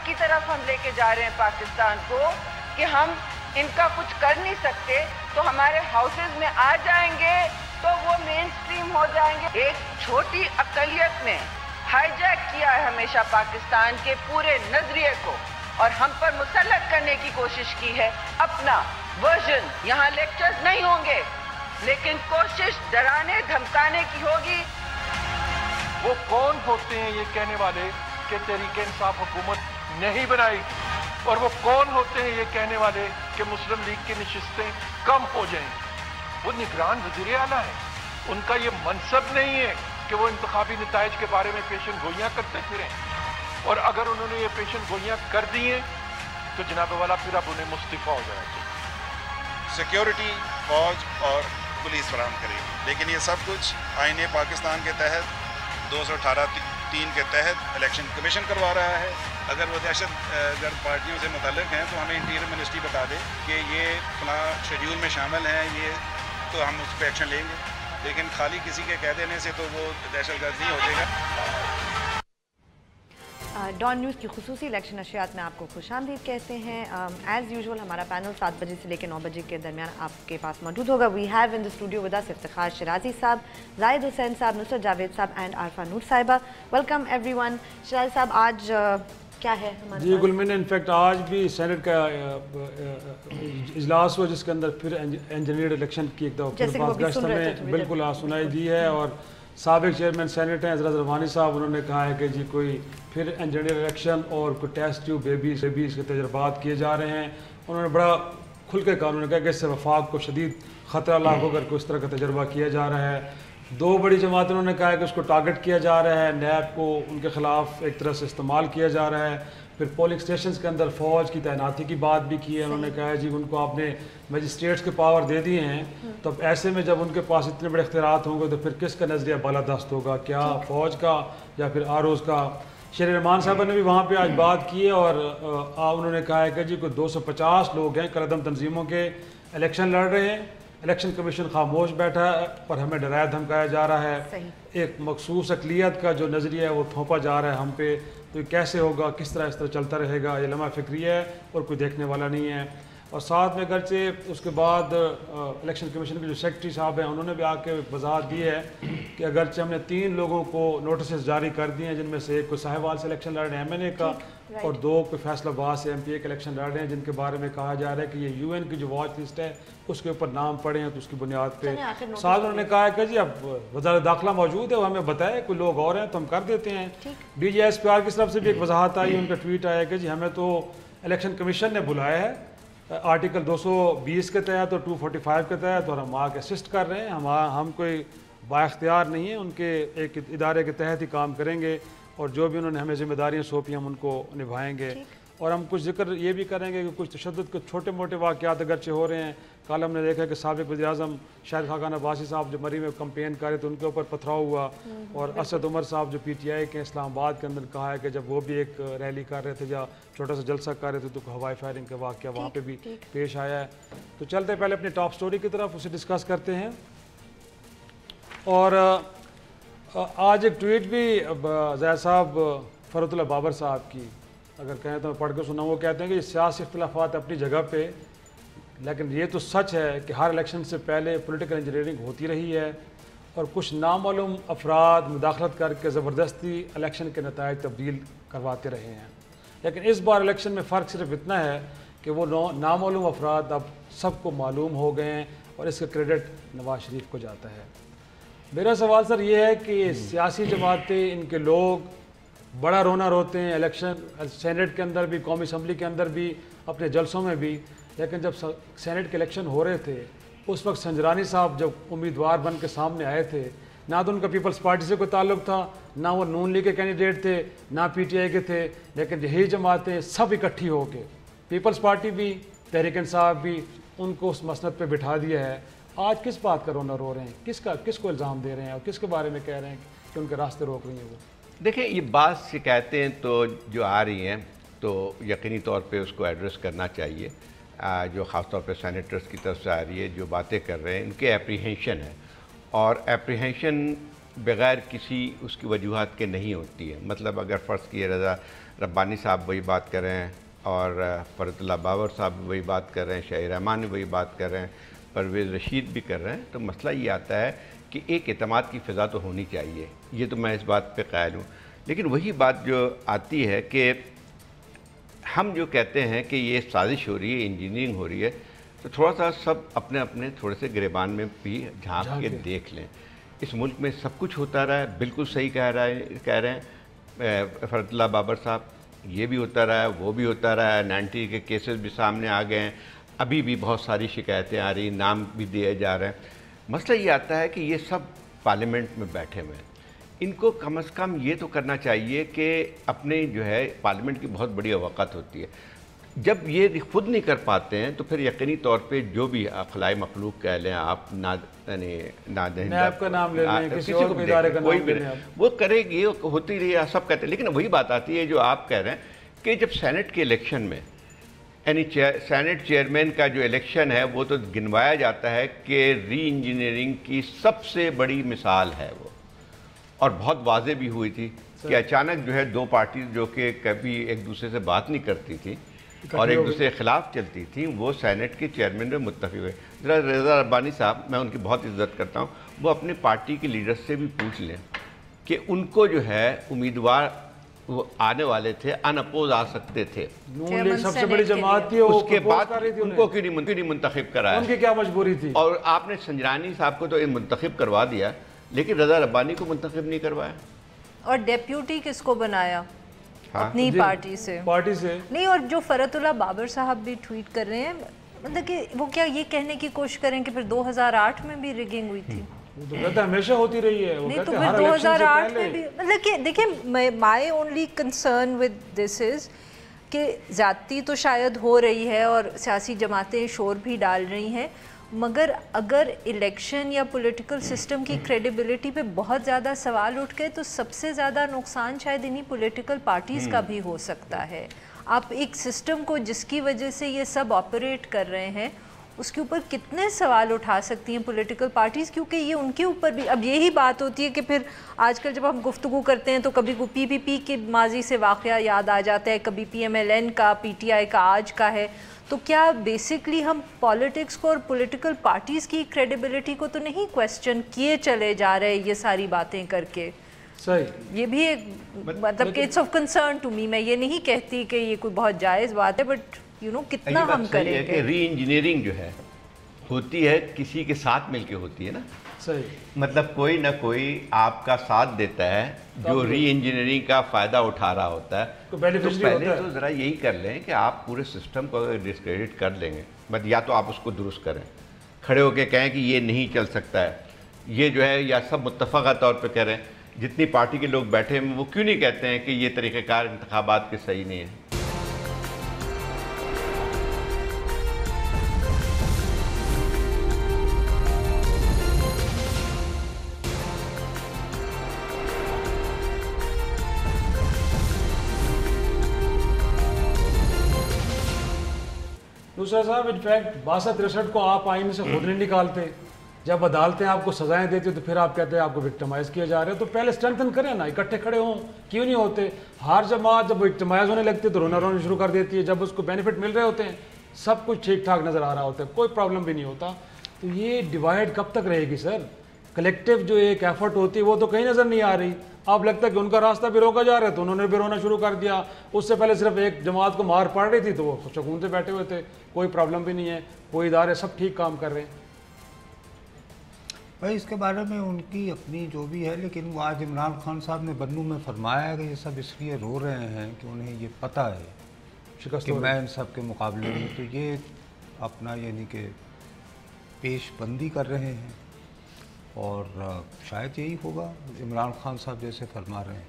की तरफ हम लेके जा रहे हैं पाकिस्तान को कि हम इनका कुछ कर नहीं सकते, तो हमारे हाउसेज में आ जाएंगे तो वो मेन स्ट्रीम हो जाएंगे। एक छोटी अकलियत ने हाईजैक किया है हमेशा पाकिस्तान के पूरे नजरिए को और हम पर मुसल्लत करने की कोशिश की है अपना वर्जन। यहाँ लेक्चर्स नहीं होंगे, लेकिन कोशिश डराने धमकाने की होगी। वो कौन होते हैं ये कहने वाले कि तहरीक इंसाफ हुकूमत नहीं बनाएगी, और वो कौन होते हैं ये कहने वाले कि मुस्लिम लीग की नशिस्तें कम हो जाएंगी? वो निगरान वज़ीर आला है, उनका ये मनसब नहीं है कि वो इंतखाबी नताइज के बारे में पेशन गोइयाँ करते फिरें, और अगर उन्होंने ये पेशन गोइयाँ कर दी हैं तो जनाब वाला फिर अब उन्हें मुस्तफ़ा हो जाना चाहिए। सिक्योरिटी फौज और पुलिस फराहम करेगी, लेकिन ये सब कुछ आईने पाकिस्तान के तहत 218(3) के तहत इलेक्शन कमीशन करवा रहा है। अगर वो दहशत गर्द पार्टियों से मुतल्लिक हैं तो हमें इंटीरियर मिनिस्ट्री बता दे कि ये फलां शेड्यूल में शामिल हैं, ये तो हम उस पर एक्शन लेंगे, लेकिन खाली किसी के कह देने से तो वो दहशतगर्द नहीं हो जाएगा। डॉन न्यूज़ की खुसूसी इलेक्शन नशियात में आपको खुशामदीद कहते हैं। एज़ यूजुअल हमारा पैनल 7 बजे से लेकर 9 बजे के दरमियान आपके पास मौजूद होगा। We have in the studio with us Iftikhar Shirazi साहब, जाहिद हुसैन साहब, नुसरत जावेद साहब एंड आरफा नूर साहिबा। Welcome everyone. शिराजी साहब, आज क्या है हमारे जी गुलमिन, इनफैक्ट आज भी सेनेट का इजलास हुआ जिसके अंदर फिर इंजीनियर इलेक्शन की एक दफ़ा में बिल्कुल सुनाई दी है, और साबिक चेयरमैन सेनेट हैं हज़रत रवानी साहब, उन्होंने कहा है कि जी कोई फिर इंजीनियर इलेक्शन और कोई टेस्ट ट्यूब बेबीज़ के तजर्बात किए जा रहे हैं। उन्होंने बड़ा खुल के कहा, उन्होंने कहा कि इससे वफाक को शदीद ख़तरा लाक होकर कोई इस तरह का तजर्बा किया जा रहा है। दो बड़ी जमातें उन्होंने कहा है कि उसको टारगेट किया जा रहा है, नैब को उनके ख़िलाफ़ एक तरह से इस्तेमाल किया जा रहा है। फिर पोलिंग स्टेशन के अंदर फ़ौज की तैनाती की बात भी की है। उन्होंने कहा है जी उनको आपने मजिस्ट्रेट्स के पावर दे दिए हैं, तो अब ऐसे में जब उनके पास इतने बड़े इख्तियारात होंगे तो फिर किसका नज़रिया बालादस्त होगा, क्या फ़ौज का या फिर आरोज़ का? शेर रहमान साहब ने भी वहाँ पे आज बात की है, और उन्होंने कहा है कि जी कोई 250 लोग हैं कलदम तंजीमों के इलेक्शन लड़ रहे हैं, इलेक्शन कमीशन खामोश बैठा है और हमें डराया धमकाया जा रहा है। एक मखसूस अक़लियत का जो नज़रिया है वो थोपा जा रहा है हम पे, तो कैसे होगा, किस तरह इस तरह चलता रहेगा? ये लम्हा फ़िक्री है और कोई देखने वाला नहीं है। और साथ में अगरचे उसके बाद इलेक्शन कमीशन के जो सेक्रेटरी साहब हैं उन्होंने भी आके वजाहत दी है कि अगरचे हमने 3 लोगों को नोटिस जारी कर दिए हैं, जिनमें से एक को साहिवाल से इलेक्शन लड़ रहे हैं MNA का, और 2 को फैसलाबाद से MPA का इलेक्शन लड़ रहे हैं, जिनके बारे में कहा जा रहा है कि ये UN की जो वॉच लिस्ट है उसके ऊपर नाम पड़े हैं, तो उसकी बुनियाद पे साथ उन्होंने कहा है कि जी अब वज़ारत दाखिला मौजूद है, वो हमें बताए कोई लोग और हैं तो हम कर देते हैं। DGSPR की तरफ से भी एक वजाहत आई, उनका ट्वीट आया कि जी हमें तो इलेक्शन कमीशन ने बुलाया है आर्टिकल 220 के तहत और 245 के तहत, और हम आके असिस्ट कर रहे हैं, हम कोई बाख्तियार नहीं है, उनके एक इदारे के तहत ही काम करेंगे, और जो भी उन्होंने हमें जिम्मेदारियाँ सौंपी हम उनको निभाएंगे। और हम कुछ जिक्र ये भी करेंगे कि कुछ तशद्दुद के छोटे मोटे वाक़यात अगरचे हो रहे हैं। कल हमने देखा कि साबिक़ वज़ीर-ए-आज़म शाहिद खाकान अब्बासी साहब जो मरी में कैंपेन कर रहे थे उनके ऊपर पथराव हुआ, और असद उमर साहब जो PTI के इस्लामाबाद के अंदर कहा है कि जब वो भी एक रैली कर रहे थे या छोटा सा जलसा कर रहे थे तो हवाई फायरिंग का वाक़या वहाँ पर भी पेश आया है। तो चलते पहले अपनी टॉप स्टोरी की तरफ, उसे डिस्कस करते हैं। और आज एक ट्वीट भी ज़ैद साहब फ़रतुल्लाह बाबर साहब की अगर कहें तो मैं पढ़ के सुना, वो कहते हैं कि सियासी इख्तिलाफ़ात अपनी जगह पे, लेकिन ये तो सच है कि हर इलेक्शन से पहले पॉलिटिकल इंजीनियरिंग होती रही है और कुछ नामालूम अफराद मुदाखलत करके ज़बरदस्ती इलेक्शन के नताइज तब्दील करवाते रहे हैं। लेकिन इस बार इलेक्शन में फ़र्क सिर्फ इतना है कि वो नामालूम अफराद अब सबको मालूम हो गए हैं और इसका क्रेडिट नवाज शरीफ को जाता है। मेरा सवाल सर ये है कि सियासी जमातें, इनके लोग बड़ा रोना रोते हैं इलेक्शन सेनेट के अंदर भी, कौमी असम्बली के अंदर भी, अपने जलसों में भी, लेकिन जब सेनेट के इलेक्शन हो रहे थे उस वक्त संजरानी साहब जब उम्मीदवार बन के सामने आए थे, ना तो उनका पीपल्स पार्टी से कोई ताल्लुक था, ना वो नून लीग के कैंडिडेट थे, ना PTI के थे, लेकिन यही जमातें सब इकट्ठी हो के, पीपल्स पार्टी भी, तहरीक इंसाफ भी, उनको उस मसनद पर बिठा दिया है। आज किस बात का रोना रो रहे हैं, किसको इल्ज़ाम दे रहे हैं और किसके बारे में कह रहे हैं कि उनके रास्ते रोक रही हैं वो? देखिए, ये बात शिकायतें तो जो आ रही हैं तो यकीनी तौर पे उसको एड्रेस करना चाहिए। जो ख़ास तौर पे सेनेटर्स की तरफ से आ रही है, जो बातें कर रहे हैं, उनके एप्रीहेंशन है, और एप्रीहेंशन बग़ैर किसी उसकी वजूहात के नहीं होती है। मतलब अगर फ़र्ज़ किए रज़ा रब्बानी साहब वही बात कर रहे हैं और फ़रतुल्लाह बाबर साहब भी वही बात कर रहे हैं, शाहिद रहमान भी वही बात कर रहे हैं, परवेज़ रशीद भी कर रहे हैं, तो मसला ये आता है कि एक एतमाद की फ़िज़ा तो होनी चाहिए। ये तो मैं इस बात पे कायल हूँ। लेकिन वही बात जो आती है कि हम जो कहते हैं कि ये साजिश हो रही है, इंजीनियरिंग हो रही है, तो थोड़ा सा सब अपने अपने थोड़े से गिरेबान में भी झांक के देख लें। इस मुल्क में सब कुछ होता रहा है, बिल्कुल सही कह रहे हैं फरतुल्लाह बाबर साहब, ये भी होता रहा है, वो भी होता रहा है, 90 के केसेस भी सामने आ गए हैं, अभी भी बहुत सारी शिकायतें आ रही, नाम भी दिए जा रहे हैं। मसला ये आता है कि ये सब पार्लियामेंट में बैठे हुए हैं, इनको कम से कम ये तो करना चाहिए कि अपने जो है पार्लियामेंट की बहुत बड़ी अवकात होती है, जब ये खुद नहीं कर पाते हैं तो फिर यकीनी तौर पे जो भी अखलाई मखलूक कह लें आप, आपका नाम ले लें, किसी और भी इदारे का नाम ले लें, वो करेगी, होती रही, सब कहते हैं। लेकिन वही बात आती है जो आप कह रहे हैं कि जब सेनेट के इलेक्शन में यानी सेनेट चेयरमैन का जो इलेक्शन है वो तो गिनवाया जाता है कि री इंजीनियरिंग की सबसे बड़ी मिसाल है वो, और बहुत वाज़े भी हुई थी कि अचानक जो है दो पार्टी जो कि कभी एक दूसरे से बात नहीं करती थी और एक दूसरे के खिलाफ चलती थी, वो सेनेट के चेयरमैन में मुत्तफिक हुए। ज़रा रज़ा रब्बानी साहब, मैं उनकी बहुत इज्जत करता हूँ, वो अपनी पार्टी के लीडर से भी पूछ लें कि उनको जो है उम्मीदवार वो आने वाले थे, अनअपोज आ सकते थे, सबसे बड़ी जमात थी, उसके बाद उनको क्यों नहीं मुंतखब कराया, उनकी क्या मजबूरी थी? और आपने संजरानी साहब को तो मुंतखब करवा दिया, लेकिन रज़ा रब्बानी को मुंतखब नहीं करवाया। और डेप्यूटी किसको बनाया? अपनी पार्टी से नहीं। और जो फरतुल्लाह बाबर साहब भी ट्वीट कर रहे हैं, मतलब कि वो क्या ये कहने की कोशिश करें कि फिर 2008 में भी रिगिंग हुई थी? तो कहते हमेशा होती रही है। नहीं तो फिर 2008 में भी, मतलब कि देखिए, my only concern with this is कि ज़्यादती तो शायद हो रही है और सियासी जमातें शोर भी डाल रही हैं, मगर अगर इलेक्शन या पॉलिटिकल सिस्टम की क्रेडिबिलिटी पे बहुत ज़्यादा सवाल उठ गए तो सबसे ज़्यादा नुकसान शायद इन्हीं पॉलिटिकल पार्टीज़ का भी हो सकता है। आप एक सिस्टम को जिसकी वजह से ये सब ऑपरेट कर रहे हैं उसके ऊपर कितने सवाल उठा सकती हैं पॉलिटिकल पार्टीज़, क्योंकि ये उनके ऊपर भी अब यही बात होती है कि फिर आजकल जब हम गुफ्तगू करते हैं तो कभी PPP के माजी से वाक़या याद आ जाता है, कभी PMLN का, PTI का आज का है। तो क्या बेसिकली हम पॉलिटिक्स को और पॉलिटिकल पार्टीज़ की क्रेडिबिलिटी को तो नहीं क्वेश्चन किए चले जा रहे ये सारी बातें करके? सही, ये भी एक मतलब कि it's of concern to me. मैं ये नहीं कहती कि ये कोई बहुत जायज़ बात है, बट यू नो कितना हम करेंगे। कि री इंजीनियरिंग जो है होती है किसी के साथ मिलके होती है ना। सही, मतलब कोई ना कोई आपका साथ देता है जो री इंजीनियरिंग का फ़ायदा उठा रहा होता है, तो पहले तो ज़रा यही कर लें कि आप पूरे सिस्टम को अगर डिस्क्रेडिट कर लेंगे, बट या तो आप उसको दुरुस्त करें, खड़े होकर कहें कि ये नहीं चल सकता है, ये जो है, या सब मुत्तफ़क़ा तौर पे करें। जितनी पार्टी के लोग बैठे हैं वो क्यों नहीं कहते हैं कि ये तरीक़ेकार इंतखाबात के सही नहीं है? दूसरा साहब, इनफैक्ट 62-63 को आप आईन से खुद नहीं निकालते, जब अदालतें आपको सजाएं देती तो फिर आप कहते हैं आपको विक्टिमाइज किया जा रहा है। तो पहले स्ट्रेंथन करें ना, इकट्ठे खड़े हों, क्यों नहीं होते? हर जमात जब विक्टिमाइज होने लगती है तो रोना रोना शुरू कर देती है, जब उसको बेनिफिट मिल रहे होते हैं, सब कुछ ठीक ठाक नज़र आ रहा होता है, कोई प्रॉब्लम भी नहीं होता। तो ये डिवाइड कब तक रहेगी सर? कलेक्टिव जो एक एफर्ट होती है वो तो कहीं नज़र नहीं आ रही। आप लगता है कि उनका रास्ता भी रोका जा रहा है तो उन्होंने भी रोना शुरू कर दिया। उससे पहले सिर्फ एक जमात को मार पड़ रही थी तो वो सुकून से बैठे हुए थे, कोई प्रॉब्लम भी नहीं है, कोई इदारे सब ठीक काम कर रहे हैं। भाई इसके बारे में उनकी अपनी जो भी है, लेकिन वो आज इमरान खान साहब ने बन्नू में फरमाया है कि ये सब इसलिए रो रहे हैं कि उन्हें ये पता है कि मैं इन सब के मुकाबले में, तो ये अपना यानी कि पेशबंदी कर रहे हैं और शायद यही होगा इमरान खान साहब जैसे फरमा रहे हैं।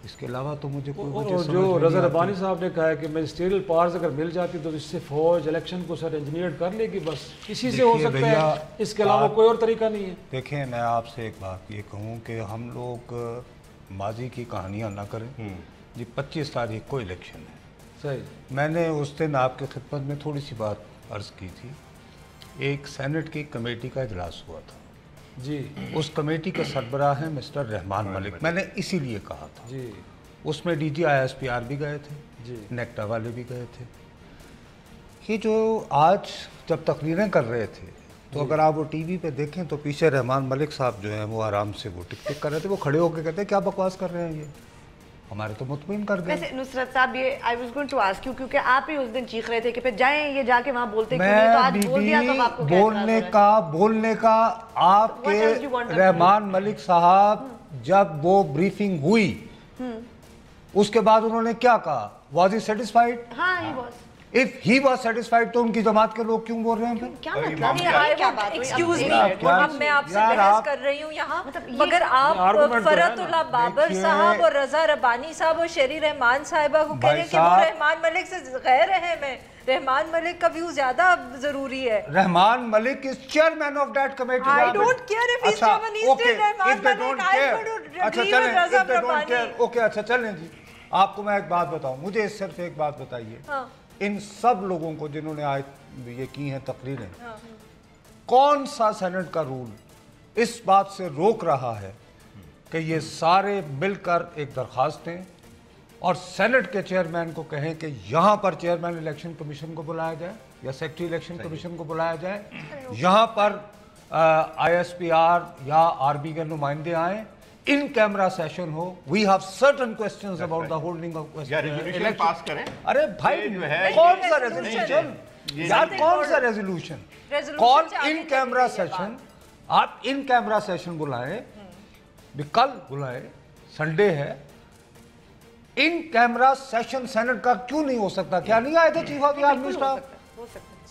इसके अलावा तो मुझे कोई वजह समझ जो रज़ा रब्बानी साहब ने कहा है कि मैजिस्ट्रियल पावर्स अगर मिल जाती तो इससे फौज इलेक्शन को सर इंजीनियर कर लेगी, बस इसी से हो सकता है, इसके अलावा कोई और तरीका नहीं है। देखें, मैं आपसे एक बात ये कहूँ कि हम लोग माजी की कहानियाँ ना करें। जी 25 तारीख को इलेक्शन है। सही, मैंने उस दिन आपकी खिदमत में थोड़ी सी बात अर्ज़ की थी। एक सेनेट की कमेटी का इजलास हुआ था, जी, उस कमेटी के सरबराह हैं मिस्टर रहमान मलिक। मैंने इसीलिए कहा था जी, उसमें DG ISPR भी गए थे जी, नेक्टा वाले भी गए थे। ये जो आज जब तकरीरें कर रहे थे तो अगर आप वो TV पे देखें तो पीछे रहमान मलिक साहब जो हैं वो आराम से वो टिक कर रहे थे। वो खड़े होकर कहते हैं क्या बकवास कर रहे हैं ये, हमारे तो मुतमिन कर गए। वैसे नुसरत साहब ये I was going to ask you, क्योंकि आप ही उस दिन चीख रहे थे कि फिर जाएं ये जाके वहां बोलते क्यों नहीं, तो आज बोल दिया तो आपको क्या बोलने का आपके रहमान मलिक साहब जब वो ब्रीफिंग हुई उसके बाद उन्होंने क्या कहा, वाज ही सेटिस्फाइड? हाँ, he was. If he was satisfied तो उनकी जमात के लोग क्यों बोल रहे हैं फिर? क्या मतलब? Excuse me, अब मैं आपसे बहस कर रही हूँ यहाँ, मगर आप फरतुल्लाह बाबर साहब और रजा रब्बानी साहब और शेरी रहमान साहिबा को कह रहे हैं कि वो रहमान मलिक से गैर है। मैं रहमान मलिक का व्यू ज्यादा जरूरी है। Rahman Malik is chairman of that committee. I don't care if he's chairman, he's still Rahman Malik. I'm going to agree with Raza Rabbani. Okay, अच्छा चलें जी। आपको मैं एक बात बताऊं, मुझे सिर्फ एक बात बताइए, इन सब लोगों को जिन्होंने आज ये की हैं तकरीरें, कौन सा सेनेट का रूल इस बात से रोक रहा है कि ये सारे मिलकर एक दरख्वास्त दें और सेनेट के चेयरमैन को कहें कि यहाँ पर चेयरमैन इलेक्शन कमीशन को बुलाया जाए या सेक्रेटरी इलेक्शन कमीशन को बुलाया जाए, यहाँ पर ISPR या RB के नुमाइंदे आए, इन कैमरा सेशन हो, we have certain questions about the holding of resolution pass करें। अरे भाई कौन सा रेजोल्यूशन यार, कौन सा resolution? Call in camera session, आप इन कैमरा सेशन बुलाएं, कल बुलाएं, संडे है, इन कैमरा सेशन सेनेट का क्यों नहीं हो सकता? क्या नहीं आए थे chief of the army staff?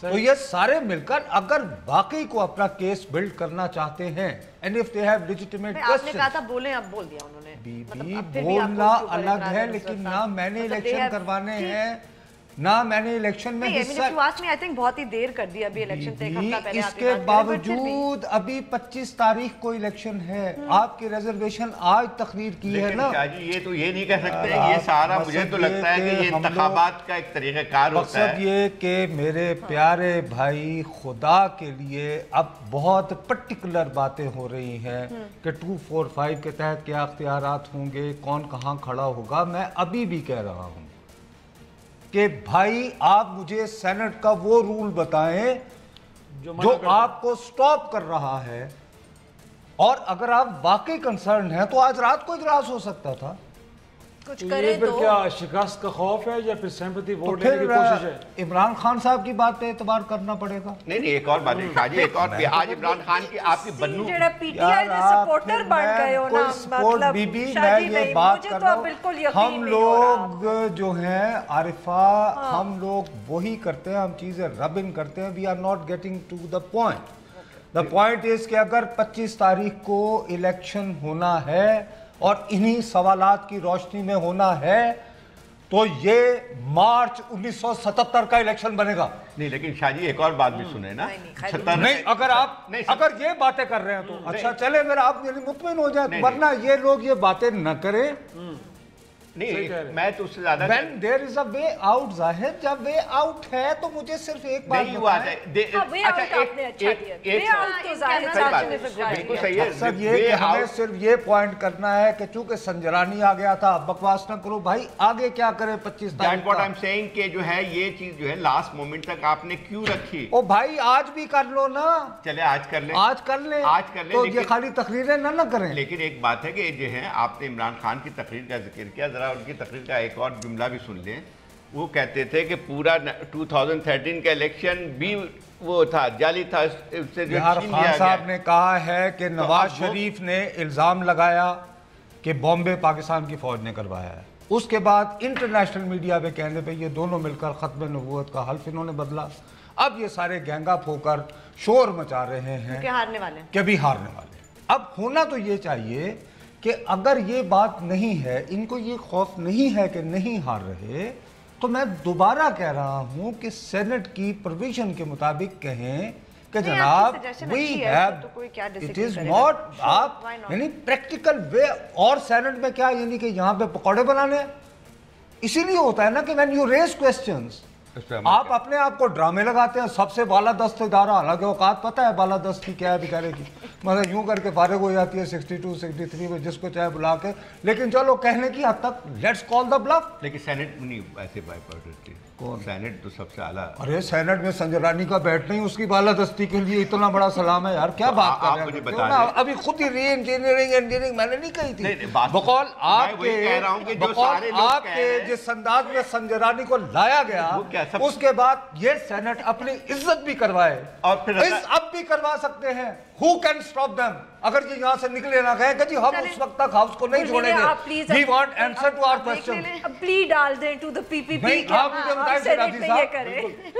तो ये सारे मिलकर अगर वाकई को अपना केस बिल्ड करना चाहते हैं, and if they have legitimate question, आपने कहा था बोले, अब बोल दिया उन्होंने। बीबी बोलना अलग है, लेकिन ना मैंने इलेक्शन करवाने हैं, ना मैंने इलेक्शन में हिस्सा। आई थिंक बहुत ही देर कर दी अभी इलेक्शन से, एक हफ्ता पहले। इसके बावजूद अभी 25 तारीख को इलेक्शन है, आपकी रिजर्वेशन आज तकरीर की है ना। ये तो ये नहीं कह सकते, ये सारा मुझे तो लगता है कि ये इंतखाबात का एक तरीक़ाकार होता है। मकसद ये कि मेरे प्यारे भाई, खुदा के लिए अब बहुत पर्टिकुलर बातें हो रही हैं कि 245 के तहत क्या इख्तियारात होंगे, कौन कहाँ खड़ा होगा। मैं अभी भी कह रहा हूँ कि भाई आप मुझे सेनेट का वो रूल बताएं जो आपको स्टॉप कर रहा है, और अगर आप वाकई कंसर्न हैं तो आज रात को इजलास हो सकता था। कुछ तो करें फिर तो क्या शिकस्त का खौफ है या फिर सिंपैथी वोट तो लेने की कोशिश है? इमरान खान साहब की बात पे एतबार करना पड़ेगा। नहीं, एक और बात है शाहजी, एक और आज इमरान खान की आपकी बन्नू पीटीआई के सपोर्टर बन गए हो ना, मतलब बीबी मैं ये बात कर रहा हूं, हम लोग जो हैं आरिफा, हम लोग वही करते हैं, हम चीजें रब इन करते हैं, we are not getting to the point. The point is कि अगर 25 तारीख को इलेक्शन होना है और इन्हीं सवालात की रोशनी में होना है तो ये मार्च 1977 का इलेक्शन बनेगा। नहीं, लेकिन शाहजी एक और बात भी सुने ना। नहीं, अगर ये बातें कर रहे हैं तो अच्छा चले, मेरा आप मुतमिन हो जाए, वरना ये लोग ये बातें न करें। नहीं, मैं तो उससे ज्यादा When there is a way out, जाहिर जब वे आउट है तो मुझे सिर्फ एक बात नहीं हुआ है। बिल्कुल सही है सर, ये हमें सिर्फ ये पॉइंट करना है कि चूंकि संजरानी आ गया था, बकवास ना करो भाई, आगे क्या करें 25 तारीख को। I'm saying कि जो है ये चीज जो है लास्ट मोमेंट तक आपने क्यों रखी? ओ भाई आज भी कर लो ना, चले आज कर ले, आज कर ले तो ये खाली तकरीरें ना करें। लेकिन एक बात है कि जो है आपने इमरान खान की तकरीर का जिक्र किया, उनकी तकरीर का एक और जुमला भी सुन लें। वो कहते थे कि पूरा 2013 का इलेक्शन भी वो था, जाली था। खान साहब ने कहा है कि नवाज शरीफ ने इल्ज़ाम लगाया कि बॉम्बे पाकिस्तान की फौज ने करवाया है, उसके बाद इंटरनेशनल मीडिया पे कहने पे ये दोनों मिलकर खत्म नबूवत का हल्फ इन्होंने बदला। अब ये सारे गैंगअप होकर शोर मचा रहे हैं कि हारने वाले। अब होना तो ये चाहिए कि अगर ये बात नहीं है, इनको ये खौफ नहीं है कि नहीं हार रहे, तो मैं दोबारा कह रहा हूं कि सेनेट की प्रोविजन के मुताबिक कहें कि जनाब we have, it is not, आप यानी प्रैक्टिकल वे। और सेनेट में क्या, यानी कि यहाँ पे पकौड़े बनाने, इसीलिए होता है ना कि व्हेन यू रेज क्वेश्चंस आप अपने आप को ड्रामे लगाते हैं, सबसे बालादस्त इदारा, हालांकि औकात पता है बालादस्त की क्या है बेचारे की, मतलब यूं करके फारिग हो जाती है 62 63 में जिसको चाहे बुला के, लेकिन चलो कहने की हद तक लेट्स कॉल द ब्लफ। लेकिन सेनेट नहीं ऐसे बाइपर्टिटी, कौन सेनेट तो सबसे आला। अरे सेनेट में संजय रानी का बैठना ही उसकी बालादस्ती के लिए इतना बड़ा सलाम है यार, क्या बात कर रहे हैं। अभी खुद ही री इंजीनियरिंग मैंने नहीं कही थी, बकौल आपके जिस अंदाज में संजय रानी को लाया गया उसके बाद ये सेनेट अपनी इज्जत भी करवाए और फिर अब भी करवा सकते हैं। Who can stop them? अगर ये यहाँ से निकले ना गए कि जी हम उस वक्त तक हाउस को नहीं छोड़ेंगे। We want answer to our question. Please डाल दें to the PPP। आप मुझे बताएं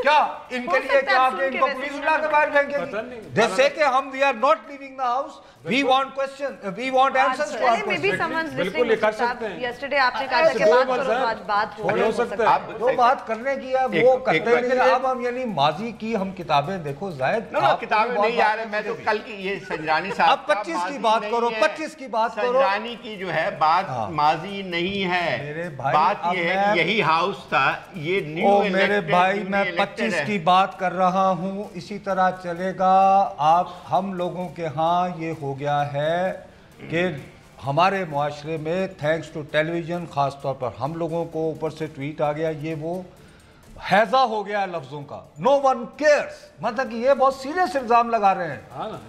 क्या इनके लिए क्या आगे इनको पुलिस बुला के बाहर फेंकेंगे? They say कि हम we are not leaving the house. We want question. We want answers to our question. बिल्कुल ये कर सकते हैं। Yesterday आपने कहा था कि बात करो, आज बात हो सकता है। जो बात करने की है वो करते नहीं। अब हम यानी माजी की हम किताबें देखो जायद किताबें नहीं यार, मैं तो कल की ये संजरानी साहब अब 25 की बात करो, 25 की बात करो। संजरानी की जो है बात माजी नहीं है, बात ये है यही हाउस था, ये न्यू मेरे भाई मैं 25 की बात कर रहा हूँ, इसी तरह चलेगा। आप हम लोगों के यहाँ ये हो गया है कि हमारे मुआशरे में थैंक्स टू टेलीविजन खास तौर पर हम लोगों को ऊपर से ट्वीट आ गया, ये वो हैजा हो गया लफ्जों का, नो वन केयर्स, मतलब कि ये बहुत सीरियस इल्जाम लगा रहे हैं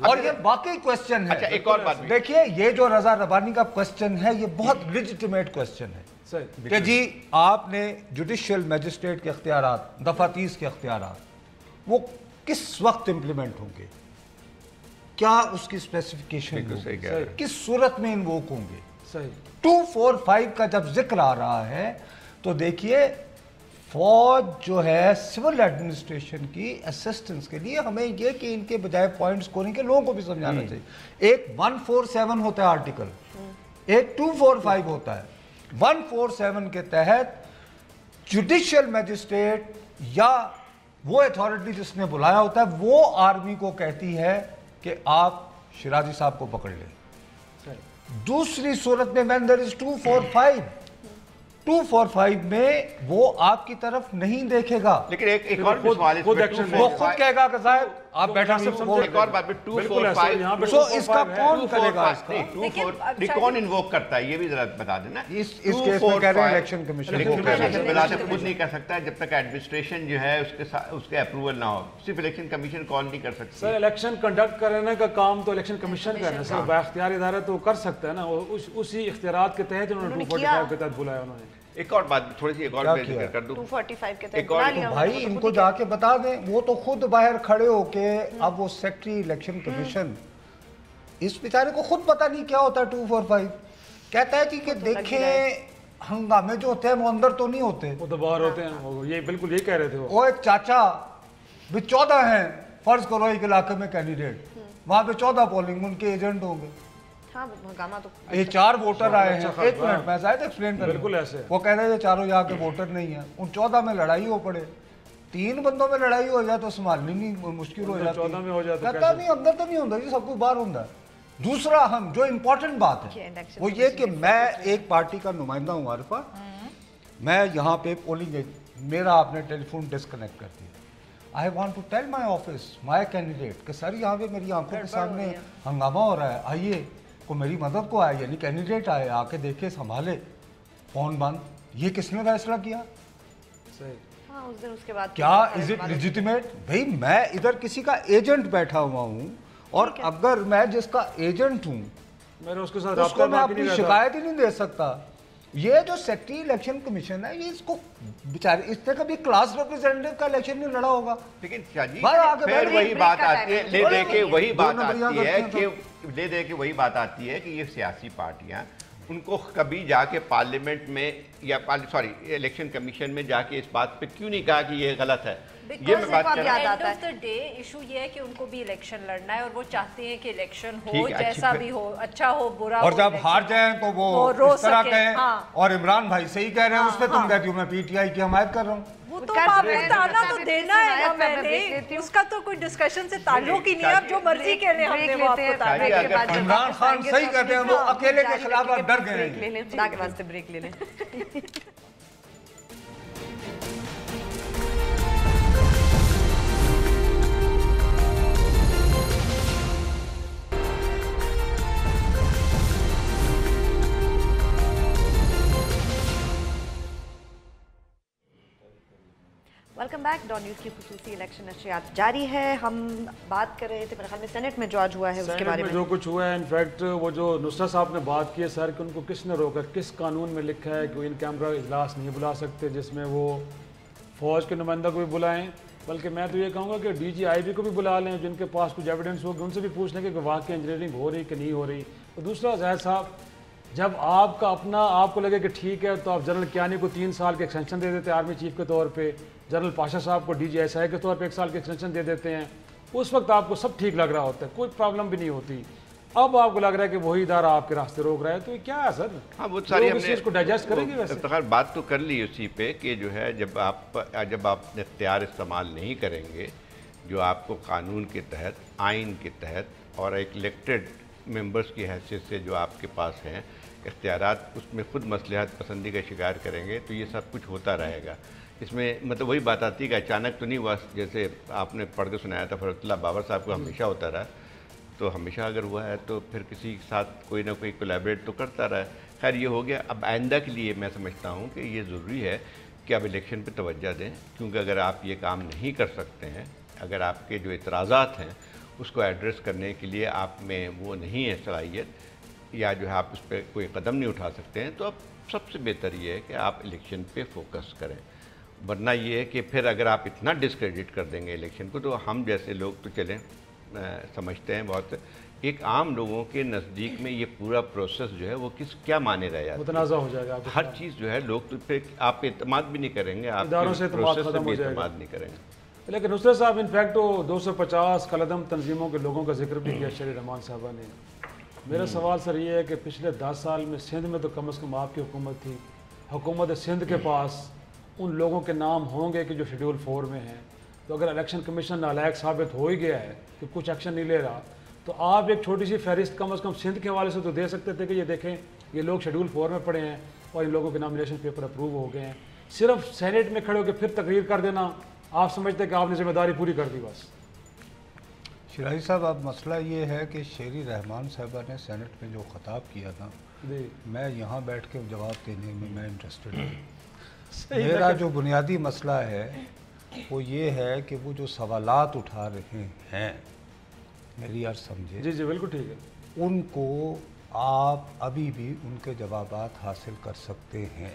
और ये वाकई क्वेश्चन है। अच्छा, एक और बात देखिए, ये जो रजा रब्बानी का क्वेश्चन है ये बहुत लेजिटिमेट क्वेश्चन है कि जी आपने जुडिशियल मैजिस्ट्रेट के इख्तियारात, दफा 30 के इख्तियारात वो किस वक्त इंप्लीमेंट होंगे, क्या उसकी स्पेसिफिकेशन किस सूरत में इन्वोक होंगे। 245 का जब जिक्र आ रहा है तो देखिए फौज जो है सिविल एडमिनिस्ट्रेशन की असिस्टेंस के लिए हमें ये कि इनके बजाय पॉइंट स्कोरिंग के लोगों को भी समझाना चाहिए। एक 147 होता है आर्टिकल, एक 245 होता है। 147 के तहत जुडिशियल मैजिस्ट्रेट या वो अथॉरिटी जिसने बुलाया होता है वो आर्मी को कहती है कि आप शिराजी साहब को पकड़ लें। दूसरी सूरत में व्हेन देयर इज 245 में वो आपकी तरफ नहीं देखेगा, लेकिन एक और सवाल वो खुद कहेगा कि साहब आप बैठा से एक और बात 245 सो इसका कौन करेगा, इसका कौन इन्वोक करता है ये भी जरा बता देना। इस केस में कह रहे हैं इलेक्शन कमीशन खुद नहीं कर सकता जब तक एडमिनिस्ट्रेशन जो है उसके अप्रूवल ना हो, सिर्फ इलेक्शन कमीशन कौन नहीं कर सकता। सर इलेक्शन कंडक्ट करने का काम तो इलेक्शन कमीशन का है ना सर, बाख्तियार इदारा तो कर सकता है ना, उसी इख्तियारात के तहत उन्होंने 245 के तहत बुलाया उन्होंने। एक और बात थोड़ी सी एक और जिक्र कर दूं, 245 के एक और भाई इनको जाके बता दें, वो तो खुद बाहर खड़े होके अब वो सेक्रेटरी इलेक्शन कमीशन इस बेचारे को खुद पता नहीं क्या होता है 245 कहता है कि देखें हंगामे जो होते हैं वो अंदर तो नहीं होते, वो तो बाहर होते हैं। ये बिल्कुल यही कह रहे थे वो एक चाचा भी 14 हैं, फर्ज करो एक इलाके में कैंडिडेट, वहां पे 14 पोलिंग उनके एजेंट होंगे। हाँ, तो ये 4 वोटर आए हैं, एक मिनट मैं शायद एक्सप्लेन कर, बिल्कुल ऐसे वो कह रहे हैं चारों यहाँ के वोटर नहीं है, उन 14 में लड़ाई हो पड़े, 3 बंदों में लड़ाई हो जाए तो संभालनी नहीं मुश्किल हो जाती, 14 में हो जाता कहता नहीं अंदर तो नहीं होता जी, सब कुछ बाहर होता है। दूसरा हम जो इम्पोर्टेंट बात है वो ये कि मैं एक पार्टी का नुमाइंदा हूँ आरिफा, मैं यहाँ पे पोलिंग मेरा आपने टेलीफोन डिस्कनेक्ट कर दिया, I want to tell my office my candidate कि सर यहाँ पे मेरी आंखों के सामने हंगामा हो रहा है, आइए को मेरी मदद को आए, यानी कैंडिडेट आए आके देखे संभाले, फोन बंद। ये किसने फैसला किया? हाँ, उस दिन उसके बाद क्या इज इट लेजिटिमेट? भाई मैं इधर किसी का एजेंट बैठा हुआ हूँ और अगर मैं जिसका एजेंट हूँ उसको मैं अपनी शिकायत ही नहीं दे सकता। ये जो सेक्रेटरी इलेक्शन कमीशन है ये इसको बेचारे इसने कभी क्लास रिप्रेजेंटेटिव का इलेक्शन नहीं लड़ा होगा, लेकिन फिर वही बात आती है ले दे के वही बात आती है कि ले दे के वही बात आती है कि ये सियासी पार्टियां उनको कभी जाके पार्लियामेंट में या इलेक्शन कमीशन में जाके इस बात पे क्यों नहीं कहा कि ये गलत है। ये मैं बात कर रहा हूं। End of the day issue ये है कि उनको भी इलेक्शन लड़ना है और वो चाहते हैं कि इलेक्शन हो जैसा भी हो, अच्छा हो बुरा और हो, जब हार जाएं तो वो इस तरह कहें। हाँ। और इमरान भाई सही कह रहे हैं उस पे तुम कहती हो मैं पीटीआई की हमायत कर रहा हूँ, वो तो आपको ताना तो देना है ना, मैंने उसका तो कोई डिस्कशन से ताल्लुक ही नहीं है, आप जो मर्जी कह लें हमने वो आपको ताना के बाद इमरान खान सही कहते हैं, वो अकेले के खिलाफ आप डर गए हैं। खुदा के वास्ते ब्रेक ले लें। Welcome back. डॉन न्यूज़ की खुसूसी इलेक्शन नशरियात जारी है। हम बात कर रहे थे मेरे ख्याल में सेनेट में जो आज हुआ है उसके बारे में जो कुछ हुआ है। इनफैक्ट वो जो नुसरत साहब ने बात की है सर कि उनको किसने रोका, किस कानून में लिखा है कि वो इन कैमरा इजलास नहीं बुला सकते जिसमें वो फ़ौज के नुमाइंदा को भी बुलाएं, बल्कि मैं तो ये कहूँगा कि DGIB को भी बुला लें, जिनके पास कुछ एविडेंस होगी उनसे भी पूछ लें कि वाकई इंजीनियरिंग हो रही कि नहीं हो रही। तो दूसरा ज़ाहिर साहब, जब आपका अपना आपको लगे कि ठीक है तो आप जनरल कियानी को 3 साल के एक्सटेंशन दे देते हैं आर्मी चीफ के तौर पे, जनरल पाशा साहब को DGSI के तौर पे 1 साल के एक्सटेंशन दे देते हैं। उस वक्त आपको सब ठीक लग रहा होता है, कोई प्रॉब्लम भी नहीं होती। अब आपको लग रहा है कि वही इदारा आपके रास्ते रोक रहा है, तो ये क्या है सर? हाँ, वो सारी हमने इसको डाइजेस्ट करेंगे। वैसे इफ्तिखार बात तो कर ली उसी पे कि जो है जब आप इख्तियार इस्तेमाल नहीं करेंगे जो आपको कानून के तहत, आइन के तहत और एक इलेक्टेड मेंबर्स की हैसियत से जो आपके पास हैं इख्तियारात, उसमें ख़ुद मसलहत पसंदी का शिकार करेंगे तो ये सब कुछ होता रहेगा। इसमें मतलब वही बात आती है कि अचानक तो नहीं हुआ, जैसे आपने पढ़ के सुनाया था फरतुल्लाह बाबर साहब को हमेशा होता रहा, तो हमेशा अगर हुआ है तो फिर किसी के साथ कोई ना कोई कोलैबोरेट तो करता रहा है। खैर ये हो गया। अब आइंदा के लिए मैं समझता हूँ कि ये ज़रूरी है कि आप इलेक्शन पे तवज्जो दें, क्योंकि अगर आप ये काम नहीं कर सकते हैं, अगर आपके जो इतराज़ात हैं उसको एड्रेस करने के लिए आप में वो नहीं है सलाहियत या जो है आप उस पर कोई कदम नहीं उठा सकते हैं, तो अब सबसे बेहतर ये है कि आप इलेक्शन पे फोकस करें। वरना ये है कि फिर अगर आप इतना डिस्क्रेडिट कर देंगे इलेक्शन को, तो हम जैसे लोग तो चलें समझते हैं बहुत, एक आम लोगों के नज़दीक में ये पूरा प्रोसेस जो है वो क्या माने रह जाता है, मुतनाज़ा हो जाएगा। हर चीज़ जो है लोग तो फिर आप एतमाद भी नहीं करेंगे, आप प्रोसेस से भी एतमाद नहीं करेंगे। लेकिन नुसरत साहब इनफैक्ट वो 250 कलदम तंजीमों के लोगों का जिक्र भी किया शरीर रहमान साहबा ने। मेरा सवाल सर ये है कि पिछले 10 साल में सिंध में तो कम अज़ कम आपकी हुकूमत थी, हुकूमत सिंध के पास उन लोगों के नाम होंगे कि जो शेड्यूल 4 में हैं। तो अगर इलेक्शन कमीशन नालायक साबित हो ही गया है कि कुछ एक्शन नहीं ले रहा, तो आप एक छोटी सी फहरिस्त कम अज़ कम सिंध के हवाले से तो दे सकते थे कि ये देखें ये लोग शेड्यूल 4 में पड़े हैं और इन लोगों के नॉमिनेशन पेपर अप्रूव हो गए हैं। सिर्फ सेनेट में खड़े होकर फिर तकरीर कर देना, आप समझते हैं कि आपने जिम्मेदारी पूरी कर दी बस। शिराजी साहब, अब मसला ये है कि शेरी रहमान साहबा ने सेनेट में जो ख़ताब किया था, मैं यहाँ बैठ के जवाब देने में मैं इंटरेस्टेड हूँ। मेरा जो बुनियादी मसला है वो ये है कि वो जो सवालात उठा रहे हैं, मेरी अर्ज समझे। जी जी बिल्कुल ठीक है। उनको आप अभी भी उनके जवाबात हासिल कर सकते हैं।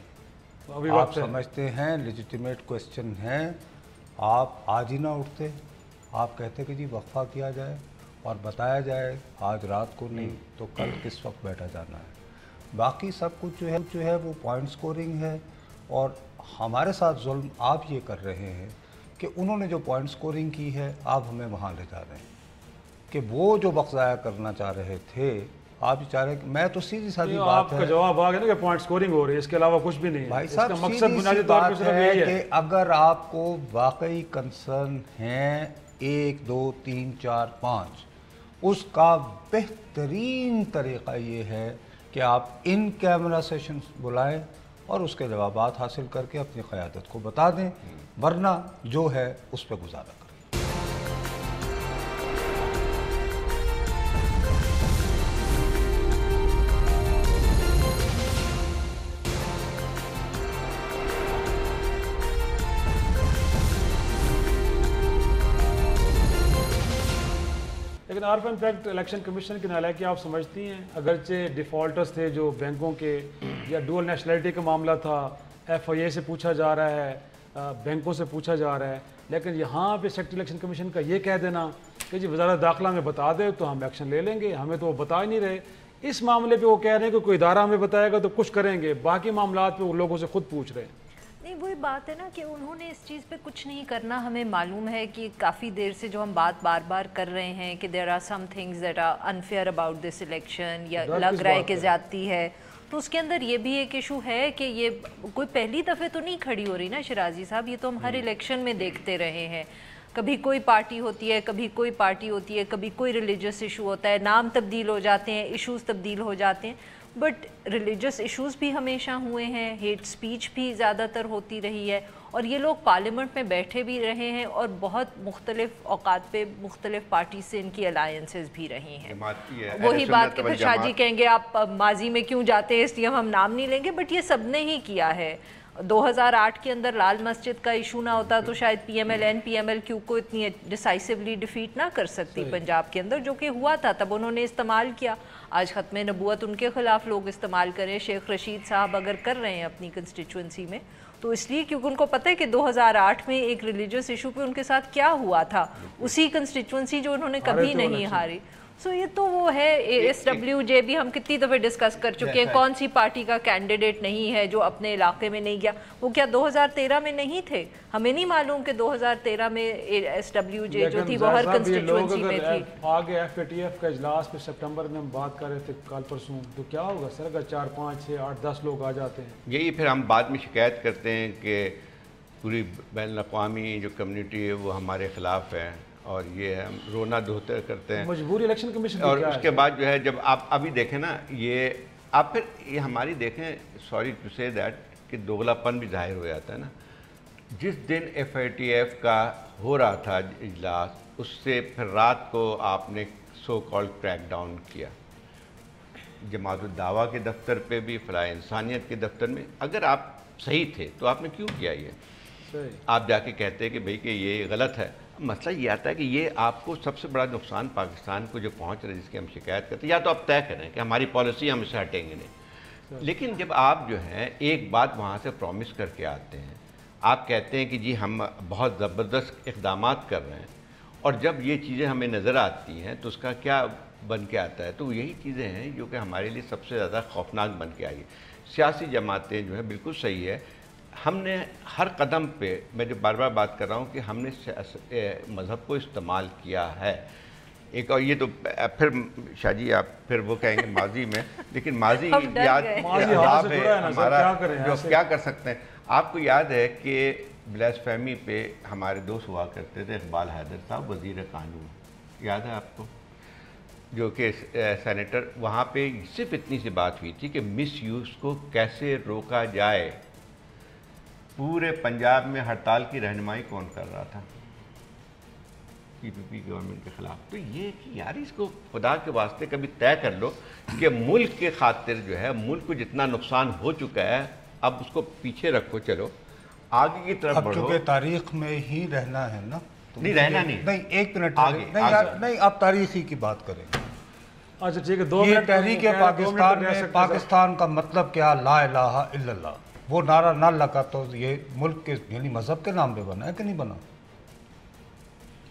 आप समझते हैं लेजिटिमेट क्वेश्चन हैं, आप आज ही ना उठते, आप कहते कि जी वक्फा किया जाए और बताया जाए आज रात को नहीं तो कल किस वक्त बैठा जाना है। बाकी सब कुछ जो है वो पॉइंट स्कोरिंग है। और हमारे साथ जुल्म आप ये कर रहे हैं कि उन्होंने जो पॉइंट स्कोरिंग की है आप हमें वहाँ ले जा रहे हैं कि वो जो वक्त ज़ाया करना चाह रहे थे आप चाह रहे। मैं तो सीधी सादी बात है, जवाब आ गया ना कि पॉइंट स्कोरिंग हो रही है, इसके अलावा कुछ भी नहीं है। भाई साहब मकसद बुनियादी तौर पर है कि अगर आपको वाकई कंसर्न है 1 2 3 4 5, उसका बेहतरीन तरीक़ा ये है कि आप इन कैमरा सेशन बुलाएं और उसके जवाबात हासिल करके अपनी क़यादत को बता दें, वरना जो है उस पर गुजारा करें। लेकिन आर इनफैक्ट इलेक्शन कमीशन की नालायकी आप समझती हैं, अगरचे डिफ़ॉल्टर्स थे जो बैंकों के या डुअल नेशनलिटी का मामला था, FIA से पूछा जा रहा है, बैंकों से पूछा जा रहा है, लेकिन यहाँ पे सेक्रेटरी इलेक्शन कमीशन का ये कह देना कि जी वज़ारत दाखिला में बता दे तो हम एक्शन ले लेंगे, हमें तो वो बता ही नहीं रहे। इस मामले पे वो कह रहे हैं कि कोई इदारा हमें बताएगा तो कुछ करेंगे, बाकी मामलात पे वो लोगों से खुद पूछ रहे हैं। नहीं, वही बात है ना कि उन्होंने इस चीज़ पे कुछ नहीं करना। हमें मालूम है कि काफ़ी देर से जो हम बात बार बार कर रहे हैं कि there are some things that are unfair about this election, या लग रहा है कि ज़्यादती है, तो उसके अंदर ये भी एक इशू है कि ये कोई पहली दफ़े तो नहीं खड़ी हो रही ना शिराजी साहब, ये तो हम हर इलेक्शन में देखते रहे हैं। कभी कोई पार्टी होती है, कभी कोई पार्टी होती है, कभी कोई रिलीजियस इशू होता है, नाम तब्दील हो जाते हैं, इश्यूज़ तब्दील हो जाते हैं, बट रिलीजियस इश्यूज़ भी हमेशा हुए हैं, हेट स्पीच भी ज़्यादातर होती रही है, और ये लोग पार्लियामेंट में बैठे भी रहे हैं और बहुत मुख्तलिफ औकात पे मुख्तलिफ पार्टी से इनकी अलायंसेस भी रही हैं। वही बात कि फिर शाहजी कहेंगे आप माजी में क्यों जाते हैं, इसलिए हम नाम नहीं लेंगे, बट ये सब ने ही किया है। 2008 के अंदर लाल मस्जिद का इशू ना होता तो शायद PML NPMLQ को इतनी डिसाइसिवली डिफीट ना कर सकती पंजाब के अंदर, जो कि हुआ था, तब उन्होंने इस्तेमाल किया। आज ख़त्म नबूवत उनके ख़िलाफ़ लोग इस्तेमाल करें, शेख रशीद साहब अगर कर रहे हैं अपनी कंस्टिट्यूंसी में तो इसलिए क्योंकि उनको पता है कि 2008 में एक रिलीजियस इशू पे उनके साथ क्या हुआ था, उसी कंस्टिट्यूंसी जो उन्होंने कभी नहीं हारी। सो ये तो वो है ASWJ भी हम कितनी दफ़े डिस्कस कर चुके हैं, कौन सी पार्टी का कैंडिडेट नहीं है जो अपने इलाके में नहीं गया। वो क्या 2013 में नहीं थे? हमें नहीं मालूम कि 2013 में ASWJ जो थी वो हर कंस्टिट्यूंसी में थी। आगे FATF का इजलास पे सितंबर में हम बात कर रहे थे कल परसों, तो क्या होगा सर अगर 4, 5, 6, 8, 10 लोग आ जाते हैं? यही फिर हम बाद में शिकायत करते हैं कि पूरी बैनुल-अक़वामी जो कम्युनिटी है वो हमारे ख़िलाफ़ है, और ये हम रोना धोते करते हैं। मजबूरी इलेक्शन कमीशन और उसके बाद जो है जब आप अभी देखें ना, ये आप फिर ये हमारी देखें, सॉरी टू से दैट, कि दोगलापन भी जाहिर हो जाता है ना। जिस दिन FATF का हो रहा था इजलास, उससे फिर रात को आपने सो कॉल्ड क्रैक डाउन किया जमात दावा के दफ्तर पे भी, फलाह इंसानियत के दफ्तर में। अगर आप सही थे तो आपने क्यों किया ये? आप जाके कहते हैं कि भाई कि ये गलत है। मसला ये आता है कि ये आपको सबसे बड़ा नुकसान पाकिस्तान को जो पहुंच रहा है, जिसकी हम शिकायत करते हैं, या तो आप तय करें कि हमारी पॉलिसी हम इससे हटेंगे नहीं। लेकिन जब आप जो है एक बात वहाँ से प्रॉमिस करके आते हैं, आप कहते हैं कि जी हम बहुत ज़बरदस्त इक़दाम कर रहे हैं, और जब ये चीज़ें हमें नज़र आती हैं तो उसका क्या बन के आता है? तो यही चीज़ें हैं जो कि हमारे लिए सबसे ज़्यादा खौफनाक बन के आई। सियासी जमातें जो है बिल्कुल सही है, हमने हर कदम पे, मैं जो बार बार बात कर रहा हूँ कि हमने मज़हब को इस्तेमाल किया है। एक और ये तो फिर शाह जी आप फिर वो कहेंगे माजी में, लेकिन माजी याद है हमारा, जो क्या कर सकते हैं। आपको याद है कि ब्लास्फेमी पे हमारे दोस्त हुआ करते थे, इकबाल हैदर साहब वज़ीर कानून, याद है आपको, जो कि सेनेटर, वहाँ पे सिर्फ इतनी सी बात हुई थी कि मिस यूज़ को कैसे रोका जाए। पूरे पंजाब में हड़ताल की रहनुमाई कौन कर रहा था? PPP गवर्नमेंट के ख़िलाफ़। तो ये कि यार इसको खुदा के वास्ते कभी तय कर लो कि मुल्क के खातिर जो है, मुल्क को जितना नुकसान हो चुका है अब उसको पीछे रखो, चलो आगे की तरफ बढ़ो। क्योंकि तारीख में ही रहना है ना, तो नहीं रहना नहीं, एक मिनट आगे नहीं यार, नहीं आप तारीखी की बात करें। अच्छा ठीक है, 2 मिनट। तहरीक पाकिस्तान में पाकिस्तान का मतलब क्या? ला इलाहा इल्लल्लाह, वो नारा ना लगा तो ये मुल्क के यानी मजहब के नाम पे बना है कि नहीं बना?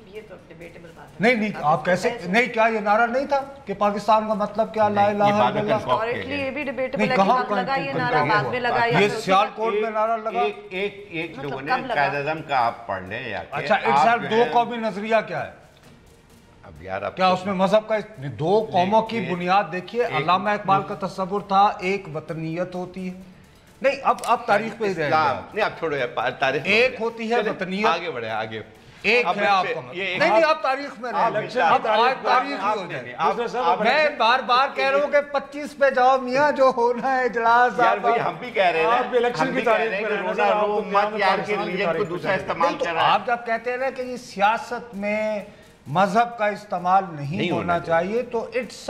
ये तो डिबेटेबल बात है। नहीं आप कैसे नहीं, क्या ये नारा नहीं था कि पाकिस्तान का मतलब क्या? ला इलाहा इल्लल्लाह। हिस्टोरिकली ये भी डिबेटेबल है कि कब लगा ये नारा, बाद में लगा ये सियालकोट में नारा लगा। एक लोगों ने कायदे-ए-आज़म का आप पढ़ लें या अच्छा, एक साल दो कौमी नजरिया क्या है? अब यार क्या उसमें मजहब का दो कौमों की बुनियाद देखिए। अल्लामा इकबाल का तस्वुर था एक वतनियत होती है, नहीं अब तारीख पे ही रह गया। नहीं आप छोड़ो यार, तारीख एक होती है वतनियत, आगे बढ़े आगे। एक है आपका नहीं आप तारीख में रहे, अब तारीख ही हो जाए। मैं बार बार कह रहा हूँ कि 25 पे जाओ मियाँ, जो होना है इजलास। यार भाई हम भी कह रहे हैं आप इलेक्शन की तारीख में रोना रो मत यार के रिलीजन को दूसरा इस्तेमाल कर रहा है। आप जब कहते हैं ना कि सियासत में मजहब का इस्तेमाल नहीं होना चाहिए, तो it's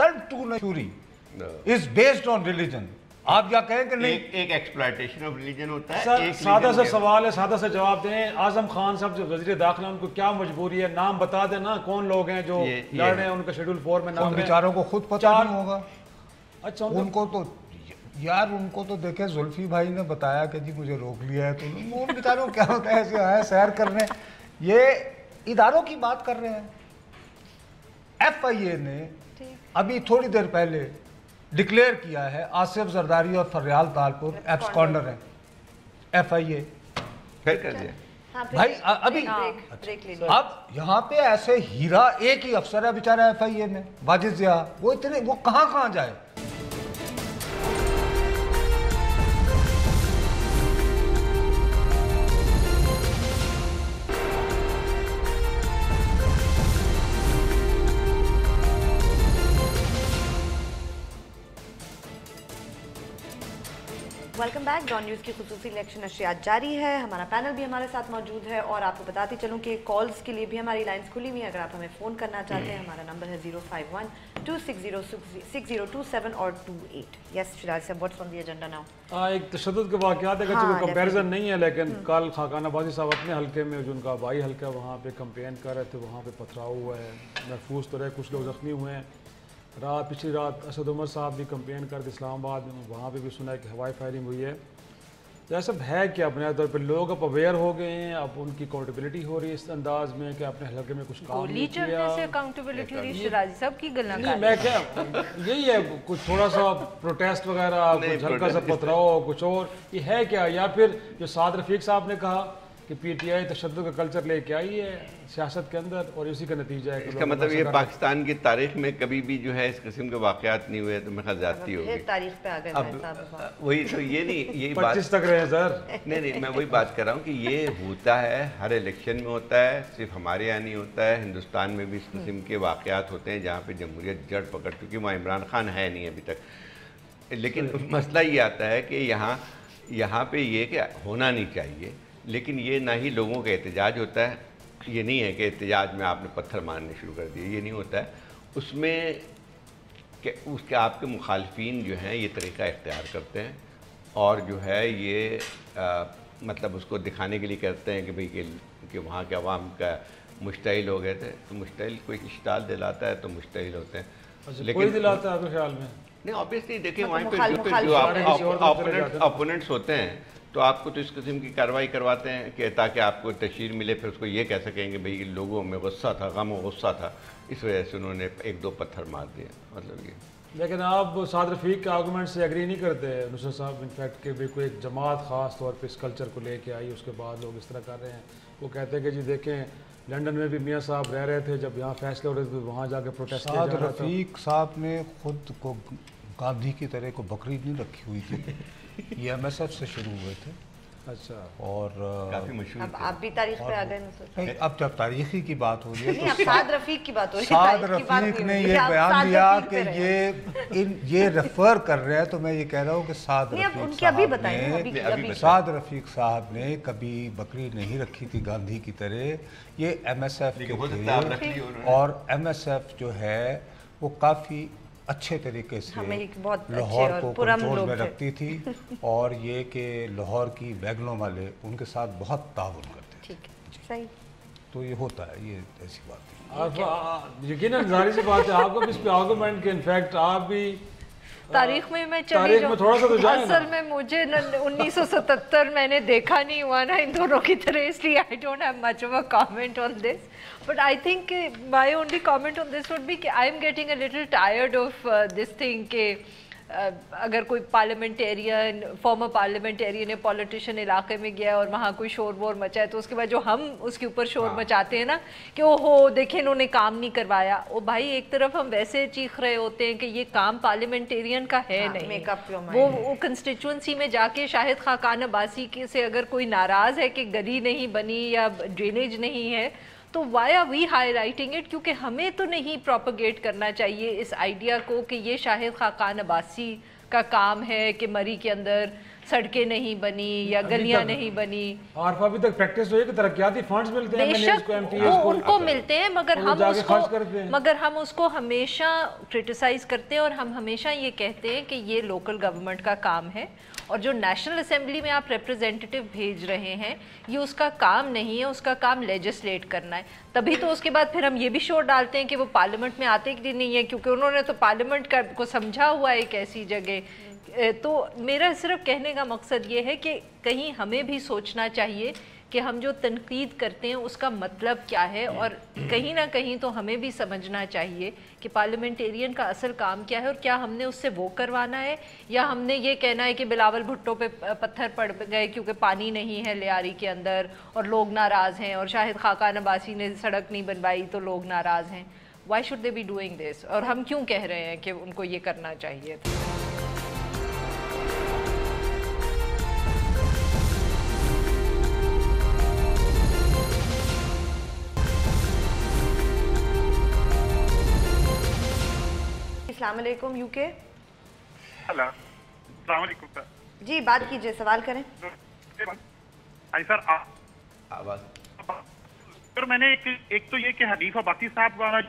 is based on religion. आप क्या कहें कि नहीं, एक एक्सप्लॉयटेशन ऑफ रिलीजन होता है। सादा सा सवाल है, सादा सा जवाब दें। आजम खान साहब जो वजीर दाखिला, उनको क्या मजबूरी है? नाम बता देना कौन लोग हैं जो लड़ रहे हैं, उनका शेड्यूल 4 में नाम। बेचारों को खुद पता नहीं होगा। अच्छा उनको तो यार उनको तो देखे जुल्फी भाई ने बताया कि जी मुझे रोक लिया है, तो उन बेचारों को क्या होता है, ऐसे आए सैर करने। ये इदारों की बात कर रहे हैं। FIA ने अभी थोड़ी देर पहले डिक्लेयर किया है आसिफ जरदारी और फरियाल तालपुर एब्सकॉन्डर हैं। FIA फिर कर दिया भाई अभी। अब यहाँ पे ऐसे हीरा एक ही अफसर है बेचारा FIA में, वाजिद जिया, वो इतने वो कहाँ जाए। Welcome back. डॉन न्यूज़ की खुसूसी इलेक्शन नशरियात जारी है। हमारा पैनल भी हमारे साथ मौजूद है और आपको बताती चलूँ कि कॉल्स के लिए भी हमारी लाइंस खुली हुई हैं। अगर आप हमें फ़ोन करना चाहते हैं, हमारा नंबर है 051-260-6027 और 28। यस शिराज साहब, what's on the agenda now? एक तशद्दुद के वाक़यात है, कोई कंपैरिजन नहीं है, लेकिन कल खाकाना बाजी साहब अपने हल्के में जो उनका बाई हल्का वहाँ पे कैंपेन कर रहे थे, वहाँ पे पथराव हुआ है, महफूज तो रहे, कुछ लोग ज़ख्मी हुए हैं। पिछली रात असद उमर साहब भी कैंपेन कर रहे इस्लामाबाद में, वहाँ पे भी सुना है कि हवाई फायरिंग हुई है। यह सब है कि बुनियादी तौर पर लोग अब अवेयर हो गए हैं, अब उनकी अकाउंटेबिलिटी हो रही है इस अंदाज में कि अपने हल्के में कुछ काम नहीं किया। अकाउंटेबिलिटी हो रही है शिराजी साहब की गल्ला नहीं, मैं क्या यही है, कुछ थोड़ा सा प्रोटेस्ट वगैरह, कुछ हल्का सा पथराव, कुछ और ये है क्या? या फिर जो साद रफीक साहब ने कहा कि पीटीआई तशद्दुद का कल्चर लेके आई है सियासत के अंदर और इसी का नतीजा है। इसका मतलब ये पाकिस्तान की तारीख में कभी भी जो है इस किस्म के वाक़यात नहीं हुए, तो मेरे ख्याल ज़्यादती होगी। तारीख पे आ गए अब वही तो ये नहीं, यही बात 25 तक रहे सर। नहीं, मैं वही बात कर रहा हूँ कि ये होता है, हर इलेक्शन में होता है, सिर्फ हमारे यहाँ नहीं होता है, हिंदुस्तान में भी इस किस्म के वाक़यात होते हैं जहाँ पर जमहूरियत जड़ पकड़ चुकी। वहाँ इमरान खान है नहीं अभी तक, लेकिन मसला ये आता है कि यहाँ पे ये कि होना नहीं चाहिए, लेकिन ये ना ही लोगों का एहतजाज होता है। ये नहीं है कि एहतजाज में आपने पत्थर मारने शुरू कर दिए, ये नहीं होता है। उसमें कि उसके आपके मुखालफीन जो हैं ये तरीक़ा इख्तियार करते हैं और जो है ये मतलब उसको दिखाने के लिए करते हैं कि भाई कि वहाँ के अवाम का मुश्तइल हो गए थे, तो मुश्तइल कोई इश्ताल दिलाता है तो मुश्तइल होते हैं। लेकिन कोई दिलाता है आपके ख्याल में? नहीं, ऑब्वियसली देखिए वहाँ पे जो ओपोनेंट्स होते हैं तो आपको तो इस किस्म की कार्रवाई करवाते हैं कि ताकि आपको तशहीर मिले, फिर उसको ये कह सकेंगे भाई लोगों में गुस्सा था, गम और गुस्सा था, इस वजह से उन्होंने एक दो पत्थर मार दिए, मतलब ये। लेकिन आप साद रफीक के आर्गूमेंट से एग्री नहीं करते नुसरत साहब इनफैक्ट कि भाई कोई एक जमात ख़ास तौर पे इस कल्चर को लेके आई, उसके बाद लोग इस तरह कर रहे हैं। वो कहते हैं कि जी देखें लंदन में भी मियाँ साहब रह रहे थे, जब यहाँ फैसले हो रहे थे तो वहाँ जाके प्रोटेस्ट किया जा रहा था। साद रफीक साहब ने खुद को गांधी की तरह को बकरीद नहीं रखी हुई थी, ये MSF से शुरू हुए थे। अच्छा, और काफी मशहूर। अब आप भी तारीख पे आ गए नहीं, अब जब तारीखी की बात हो रही है तो साद रफीक की बात हो रही है। साद रफीक ने ये बयान दिया कि ये रेफर कर रहे हैं, तो मैं ये कह रहा हूँ कि साद रफीक साहब ने कभी बकरी नहीं रखी थी गांधी की तरह, ये MSF के थे। और MSF जो है वो काफ़ी अच्छे तरीके से लाहौर को कंट्रोल में रखती थी और ये कि लाहौर की वैगनों वाले उनके साथ बहुत ताउन करते थे। सही, तो ये होता है, ये ऐसी बात है। यकीनन जाहिर सी बात है, आपको भी इस पे आर्गुमेंट के इनफैक्ट आप भी तारीख में मैं चली जाऊँ, थोड़ा सा तो जाए असल में मुझे 1977 मैंने देखा नहीं हुआ ना इन दोनों की तरह, इसलिए I don't have much of a comment on this, but I think my only comment on this would be कि I am getting a little tired of this thing के अगर कोई पार्लियामेंटेरियन, फॉर्मर पार्लियामेंटेरियन या politician इलाके में गया और वहाँ कोई शोर वोर मचा है, तो उसके बाद जो हम उसके ऊपर शोर मचाते हैं ना कि ओहो देखिए इन्होंने काम नहीं करवाया, ओ भाई एक तरफ हम वैसे चीख रहे होते हैं कि ये काम पार्लियामेंटेरियन का है नहीं, वो कंस्टिट्यूंसी में जाके शाहिद खाकान अब्बासी के से अगर कोई नाराज़ है कि गली नहीं बनी या ड्रेनेज नहीं है, तो why are we highlighting it? क्योंकि हमें तो नहीं प्रोपगेट करना चाहिए इस आइडिया को कि ये शाहिद खाकान अब्बासी का काम है कि मरी के अंदर सड़कें नहीं बनी या गलियां नहीं बनी। और अभी तक प्रैक्टिस हुई कि तरक्याती फंड्स मिलते हैं बेशक वो उनको मिलते हैं, मगर हम उसको हमेशा क्रिटिसाइज करते हैं और हम हमेशा ये कहते हैं कि ये लोकल गवर्नमेंट का काम है और जो नेशनल असेंबली में आप रिप्रेजेंटेटिव भेज रहे हैं ये उसका काम नहीं है, उसका काम लेजिस्लेट करना है। तभी तो उसके बाद फिर हम ये भी शोर डालते हैं कि वो पार्लियामेंट में आते कि नहीं है, क्योंकि उन्होंने तो पार्लियामेंट को समझा हुआ है एक ऐसी जगह। तो मेरा सिर्फ कहने का मकसद ये है कि कहीं हमें भी सोचना चाहिए कि हम जो तनकीद करते हैं उसका मतलब क्या है, और कहीं ना कहीं तो हमें भी समझना चाहिए कि पार्लियामेंटेरियन का असल काम क्या है और क्या हमने उससे वो करवाना है या हमने ये कहना है कि बिलावल भुट्टो पे पत्थर पड़ गए क्योंकि पानी नहीं है लियारी के अंदर और लोग नाराज़ हैं, और शाहिद खाकान अब्बासी ने सड़क नहीं बनवाई तो लोग नाराज़ हैं। Why should they be doing this? और हम क्यों कह रहे हैं कि उनको ये करना चाहिए? अस्सलाम वालेकुम यूके। हेलो, अस्सलाम वालेकुम सर। जी बात कीजिए, सवाल करें। सर आवाज सर, मैंने एक तो ये कि हनीफ अब्बासी साहब वाला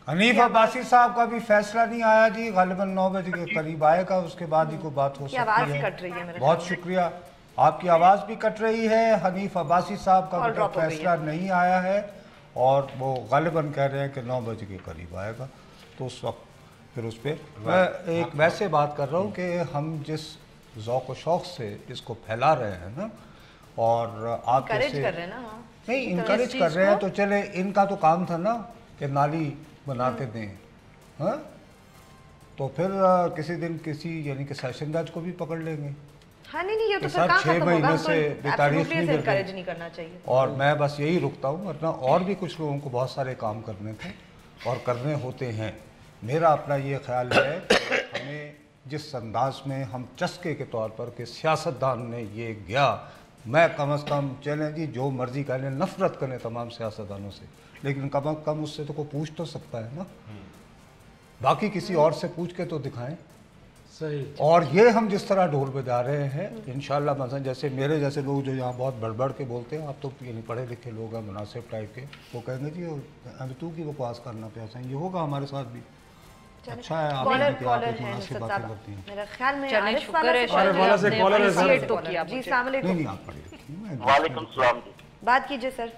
हनीफ अब्बासी साहब का भी फैसला नहीं आया जी, गालिबन 9 बजे के करीब आएगा, उसके बाद ही कोई बात हो सकती है। आवाज कट रही है मेरे। बहुत शुक्रिया, आपकी आवाज़ भी कट रही है। हनीफ अब्बासी साहब का कोई फैसला नहीं आया है और वो गालिबन कह रहे हैं कि 9 बजे के करीब आएगा, तो उस वक्त फिर उस पर मैं एक वैसे बात कर रहा हूँ कि हम जिस ज़ौक़ व शौक़ से इसको फैला रहे हैं ना, और आप जैसे नहीं इनकरेज कर रहे हैं, तो चले इनका तो काम था ना कि नाली बना के दें, हाँ, तो फिर किसी दिन किसी यानी कि सेशन जज को भी पकड़ लेंगे। हाँ नहीं ये तो फिर 6 महीने से बेतारीफ नहीं करना चाहिए। और मैं बस यही रुकता हूँ, वरना और भी कुछ लोगों को बहुत सारे काम करने थे और करने होते हैं। मेरा अपना ये ख्याल है कि हमें जिस अंदाज में हम चस्के के तौर पर कि सियासतदान ने ये गया, मैं कम अज़ कम चलें जी जो मर्जी कह लें, नफरत करें तमाम सियासतदानों से, लेकिन कम अज़ कम उससे तो कोई पूछ तो सकता है ना, बाकी किसी और से पूछ के तो दिखाएं। सही। और ये हम जिस तरह ढोल बजा रहे हैं इंशाल्लाह, मसलन जैसे मेरे जैसे लोग जो यहाँ बहुत बढ़ के बोलते हैं, आप तो यानी पढ़े लिखे लोग हैं मुनासिब टाइप के, वो कहेंगे जी अब तू की बकवास करना पे ऐसा, ये होगा हमारे साथ भी। अच्छा है आप मुनासिब बातें करती हैं। मेरा ख्याल में शुक्र है नहीं आप पढ़े लिखे। वालेकुम सलाम जी, बात कीजिए सर।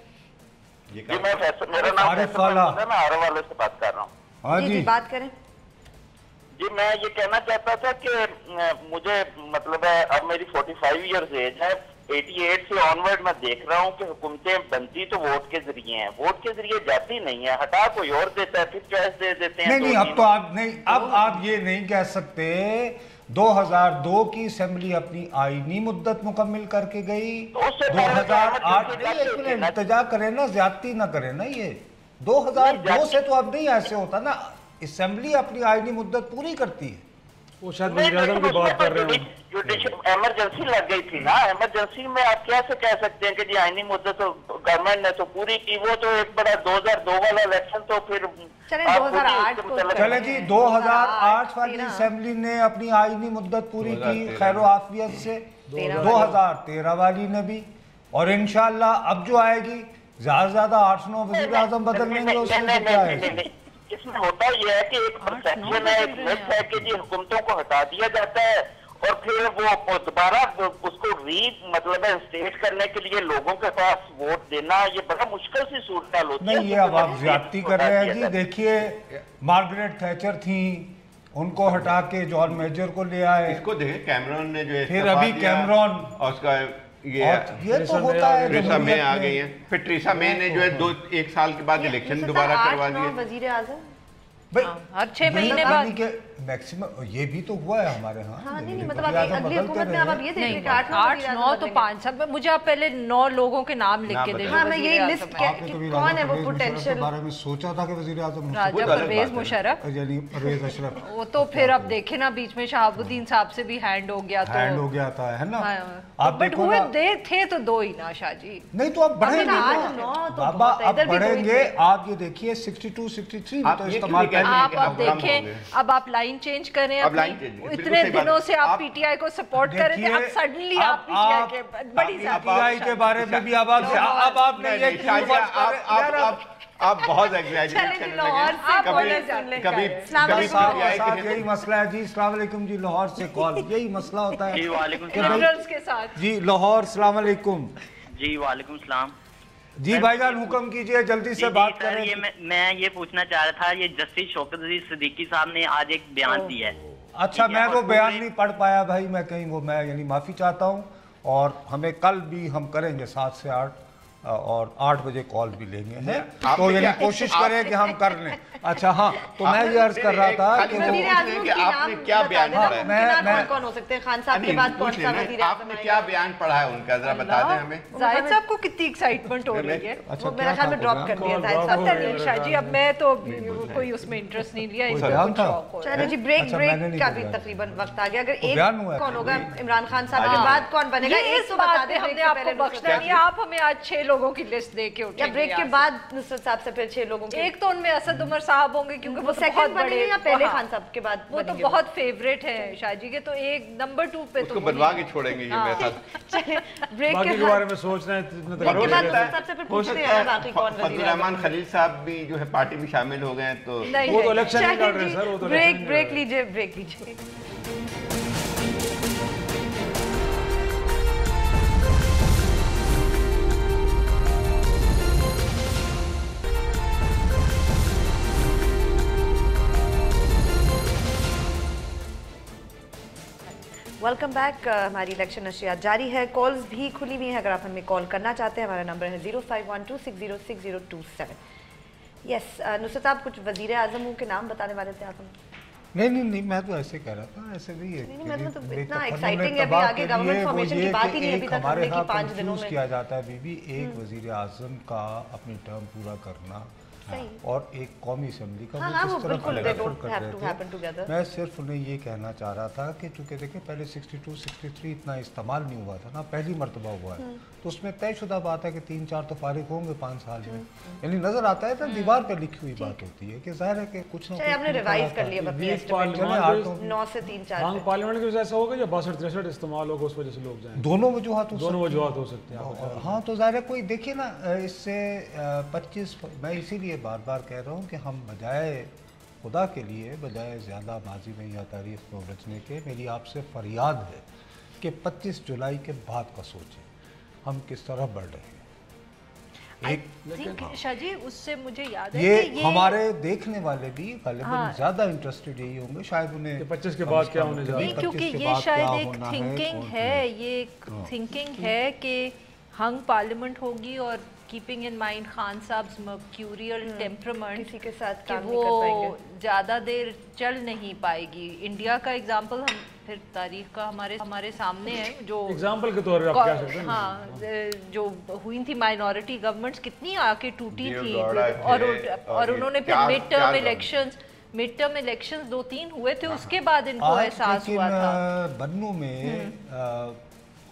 जी मैं मेरा नाम आरिफ वाला, मैं आरवाले से बात कर रहा हूँ। हाँ जी बात करें। जी मैं ये कहना चाहता था कि मुझे मतलब है अब मेरी 45 ईयर्स एज है, 88 से ऑनवर्ड मैं देख रहा हूँ कि हुकूमतें बनती तो वोट के जरिए हैं, वोट के जरिए जाती नहीं है, हटा कोई और देता है, फिर चॉइस दे देते हैं। नहीं अब तो आप नहीं, अब आप ये नहीं कह सकते 2002 की असेंबली अपनी आईनी मुद्दत मुकम्मिल करके गई, 2008 इंतजा करे ना, ज्यादती ना करे ना, ये 2002 से तो अब नहीं ऐसे होता ना, असेंबली अपनी आईनी मुद्दत पूरी करती है। वो शायद वज़ीर-ए-आज़म की बात कर रहे हैं। इमरजेंसी लग गई थी ना, इमरजेंसी में आप कैसे कह सकते हैं कि जी आईनी मुद्दत तो गवर्नमेंट ने तो पूरी की, वो तो एक बड़ा 2002 वाला इलेक्शन तो फिर चले जी 2008 वाली असेंबली ने अपनी आईनी मुद्दत पूरी की खैर आफियत से, 2013 वाली ने भी, और इंशाल्लाह अब जो आएगी ज्यादा 8-9 वज़ीर-ए-आज़म बदल लेंगे, उसमें क्या है। इसमें होता यह है कि एक परसेप्शन है, एक मिथ है कि जी हुकूमतों को हटा दिया जाता है और फिर वो दोबारा उसको मतलब स्टेट करने के लिए लोगों के पास वोट देना, ये बड़ा मुश्किल सी सूरत होती है। नहीं ये अब आप ज्यादती कर रहे हैं जी। देखिए मार्गरेट थैचर थी, उनको हटा के जॉन मेजर को ले आए, इसको देखे कैमरॉन ने जो फिर अभी कैमरॉन और उसका ये तो होता है, ट्रीसा मे आ गई है, फिर ट्रीसा मे ने जो है 1 साल के बाद इलेक्शन दोबारा करवा दिए। वज़ीर-ए-आज़म हर 6 महीने बाद मैक्सिमम ये भी तो हुआ है हमारे यहाँ। हाँ नहीं मतलब अगली हुकूमत में आप ये देखिए 8-9 तो 5 सब, मुझे आप पहले 9 लोगों के नाम लिख के दे। हाँ मैं यही लिस्ट कौन है वो पोटेंशियल बारे में सोचा था कि वज़ीर-ए-आज़म राजा परवेज मुशर्रफ, यानी परवेज अशरफ, वो तो फिर अब देखे ना बीच में शहाबुद्दीन साहब से भी हैंड हो गया, तो हैंड हो गया था है ना। आप देखो हुए थे तो 2 ही ना शाहजी, नहीं तो अब बढ़ेंगे बाबा, अब बढ़ेंगे। आप ये देखिए 62-63 में तो इस्तेमाल आप अब देखें, अब आप लाइन चेंज करें, अब इतने दिनों से आप पीटीआई को सपोर्ट कर रहे थे, अब सडनली आप पीटीआई के बड़ी पीटीआई के बारे में भी अब आपने ये आप बहुत एग्जैजरेट कर रहे हैं। कभी यही मसला है जी। अस्सलाम वालेकुम जी, लाहौर से कॉल, यही मसला होता है के साथ जी। लाहौर, अस्सलाम वालेकुम जी। वालेकुम सलाम जी। भाईजान हुक्म कीजिए, जल्दी से बात करें। ये मैं ये पूछना चाह रहा था, ये जस्टिस शौकत अली सिद्दीकी साहब ने आज एक बयान दिया है। अच्छा मैं वो बयान नहीं पढ़ पाया भाई, मैं कहीं वो मैं यानी माफ़ी चाहता हूँ, और हमें कल भी हम करेंगे 7 से 8 और 8 बजे कॉल भी लेंगे हैं, तो यानी कोशिश करें कि हम कर लें। अच्छा हाँ, तो मैं ये अर्ज कर रहा था कि आपने क्या बयान पढ़ा है, मैं कौन हो सकते हैं, खान साहब के बाद कौन सा वज़ीर आपने क्या बयान पढ़ा है उनका, जरा बता दें हमें। जाहिद साहब को कितनी एक्साइटमेंट हो रही है, वो मेरे ख्याल में ड्रॉप कर दिया जाहिद साहब। नहीं शाहजी, अब मैं तो कोई उसमें इंटरेस्ट नहीं लिया। चलो जी ब्रेक का भी तकरीबन वक्त आ गया। अगर एक कौन होगा इमरान खान साहब के बाद कौन बनेगा, एक तो बता दें, हमने आपको बख्शना नहीं है। आप हमें आज 6 लोगों की लिस्ट दे के उठेंगे। ब्रेक के बाद नुसरत साहब से फिर 6 लोगों के, एक तो उनमें असद उमर साहब होंगे क्योंकि वो सेकंड बने या पहले खान साहब के बाद वो तो बहुत फेवरेट है शाहजी के, तो एक नंबर 2 पे तो बनवा के छोड़ेंगे ये मेरे साथ। ब्रेक के बारे में सोच रहे हैं। रहमान खलील साहब भी जो है पार्टी में शामिल हो गए, तो वो तो इलेक्शन नहीं लड़ रहे सर, वो तो ब्रेक लीजिए। Welcome back. हमारी इलेक्शन नशियात जारी है, कॉल्स भी खुली हुई हैं। अगर आप हमें कॉल करना चाहते हैं, हमारा नंबर है 0512606027। यस नुसरत, आप कुछ वज़ीर आज़म के नाम बताने वाले थे आप हमें? नहीं, मैं तो ऐसे कह रहा था, ऐसे नहीं है। मतलब इतना एक्साइटिंग है, अभी आगे गवर्नमेंट फॉर्मेशन की बात ही नहीं, अभी तक हमने की 5 दिनों में किया जाता है बीबी, एक वज़ीर आज़म का अपनी टर्म पूरा करना और एक कौमी असेंबली का वो किस तरह कलेक्शन कर रहे थे। मैं सिर्फ उन्हें ये कहना चाह रहा था कि चूंकि देखिए पहले 62, 63 इतना इस्तेमाल नहीं हुआ था ना, पहली मरतबा हुआ है, तो उसमें तयशुदा बात है कि 3-4 तो फारिग होंगे 5 साल में, यानी नजर आता है ना, दीवार पे लिखी हुई बात होती है कि जाहिर है कि कुछ ना कुछ आपने रिवाइज कर लिया 9 से 3-4 पार्लियामेंट की वजह से होगा या 62-63 इस्तेमाल होगा, उस वजह से लोग जाएंगे। दोनों वजूहात हो सकते हैं। हाँ, तो जाहिर है कोई देखिए ना, इससे 25 मैं इसीलिए बार बार कह रहा हूँ कि हम बजाय खुदा के लिए, बजाय ज़्यादा माजी में या तारीख में उलझने के, मेरी आपसे फरियाद है कि 25 जुलाई के बाद का सोचें हम किस तरह बढ़ रहे हैं। शाहजी उससे मुझे याद है ये कि हमारे देखने वाले भी गालिबन ज़्यादा इंटरेस्टेड यही होंगे, शायद उन्हें 25 के बाद क्या होने जा रहा है, क्योंकि ये शायद एक थिंकिंग है, ये एक थिंकिंग है कि हंग पार्लियामेंट होगी और कीपिंग इन माइंड खान साहब मर्क्यूरियल टेम्परामेंट किसी के साथ कि वो ज़्यादा देर चल नहीं पाएगी। इंडिया का एग्जांपल हम फिर तारीख का हमारे सामने है, जो एग्जांपल के तौर पे आप क्या सकते हैं। हाँ, जो हुई थी माइनॉरिटी गवर्नमेंट्स कितनी आके टूटी थी, और उन्होंने फिर मिड टर्म इलेक्शंस 2-3 हुए थे, उसके बाद इनको एहसास हुआ था। बन्नू में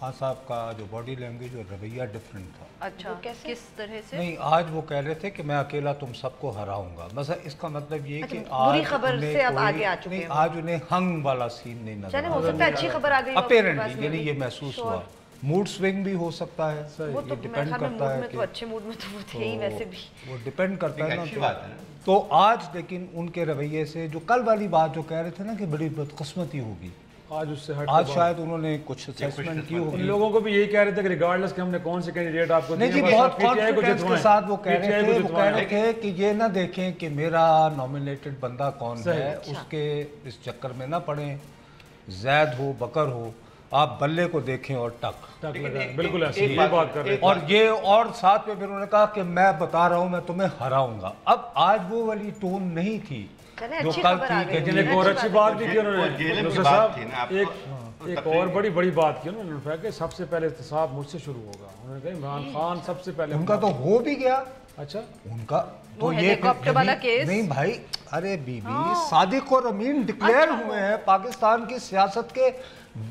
खान साहब का जो बॉडी लैंग्वेज और रवैया डिफरेंट था। अच्छा, किस तरह से? नहीं, आज वो कह रहे थे कि मैं अकेला तुम सबको हराऊंगा, बस इसका मतलब ये कि बुरी खबर से अब आगे आ चुके हैं। आज उन्हें हंग वाला सीन नहीं नजर हो सकता है, अच्छी खबर आ गई अपेरेंटली, यानी ये महसूस हुआ। मूड स्विंग भी हो सकता है, वो तो डिपेंड करता है कि अच्छे मूड में तो वो थे ही वैसे भी, वो डिपेंड करता है ना। तो आज लेकिन उनके रवैये से, जो कल वाली बात जो कह रहे थे ना कि बड़ी बदकिस्मती होगी, आज उससे आज शायद उन्होंने कुछ असेसमेंट की होगी। उन लोगों को भी यही कह रहे थे कि रिगार्डलेस कि हमने कौन से कैंडिडेट आपको नहीं जी, बहुत कॉन्फिडेंस के साथ वो कह रहे थे कि ये ना देखें कि मेरा नॉमिनेटेड बंदा कौन है, उसके इस चक्कर में ना पड़े, जैद हो बकर हो, आप बल्ले को देखें और टक लगाएं। बिल्कुल ऐसे ही बात कर रहे हैं। और ये और साथ में फिर उन्होंने कहा कि मैं बता रहा हूँ मैं तुम्हें हराऊंगा। अब आज वो वाली टोन नहीं थी जो कल थी। लेकिन एक और अच्छी बात भी की उन्होंने, एक और बड़ी बात की उन्होंने कि सबसे पहले एहतसाब मुझसे शुरू होगा। उन्होंने कहा इमरान खान सबसे पहले, उनका तो हो भी गया। अच्छा, उनका तो ये वाला केस नहीं भाई, अरे बीबी सादिक और अमीन डिक्लेयर हुए हैं, पाकिस्तान की सियासत के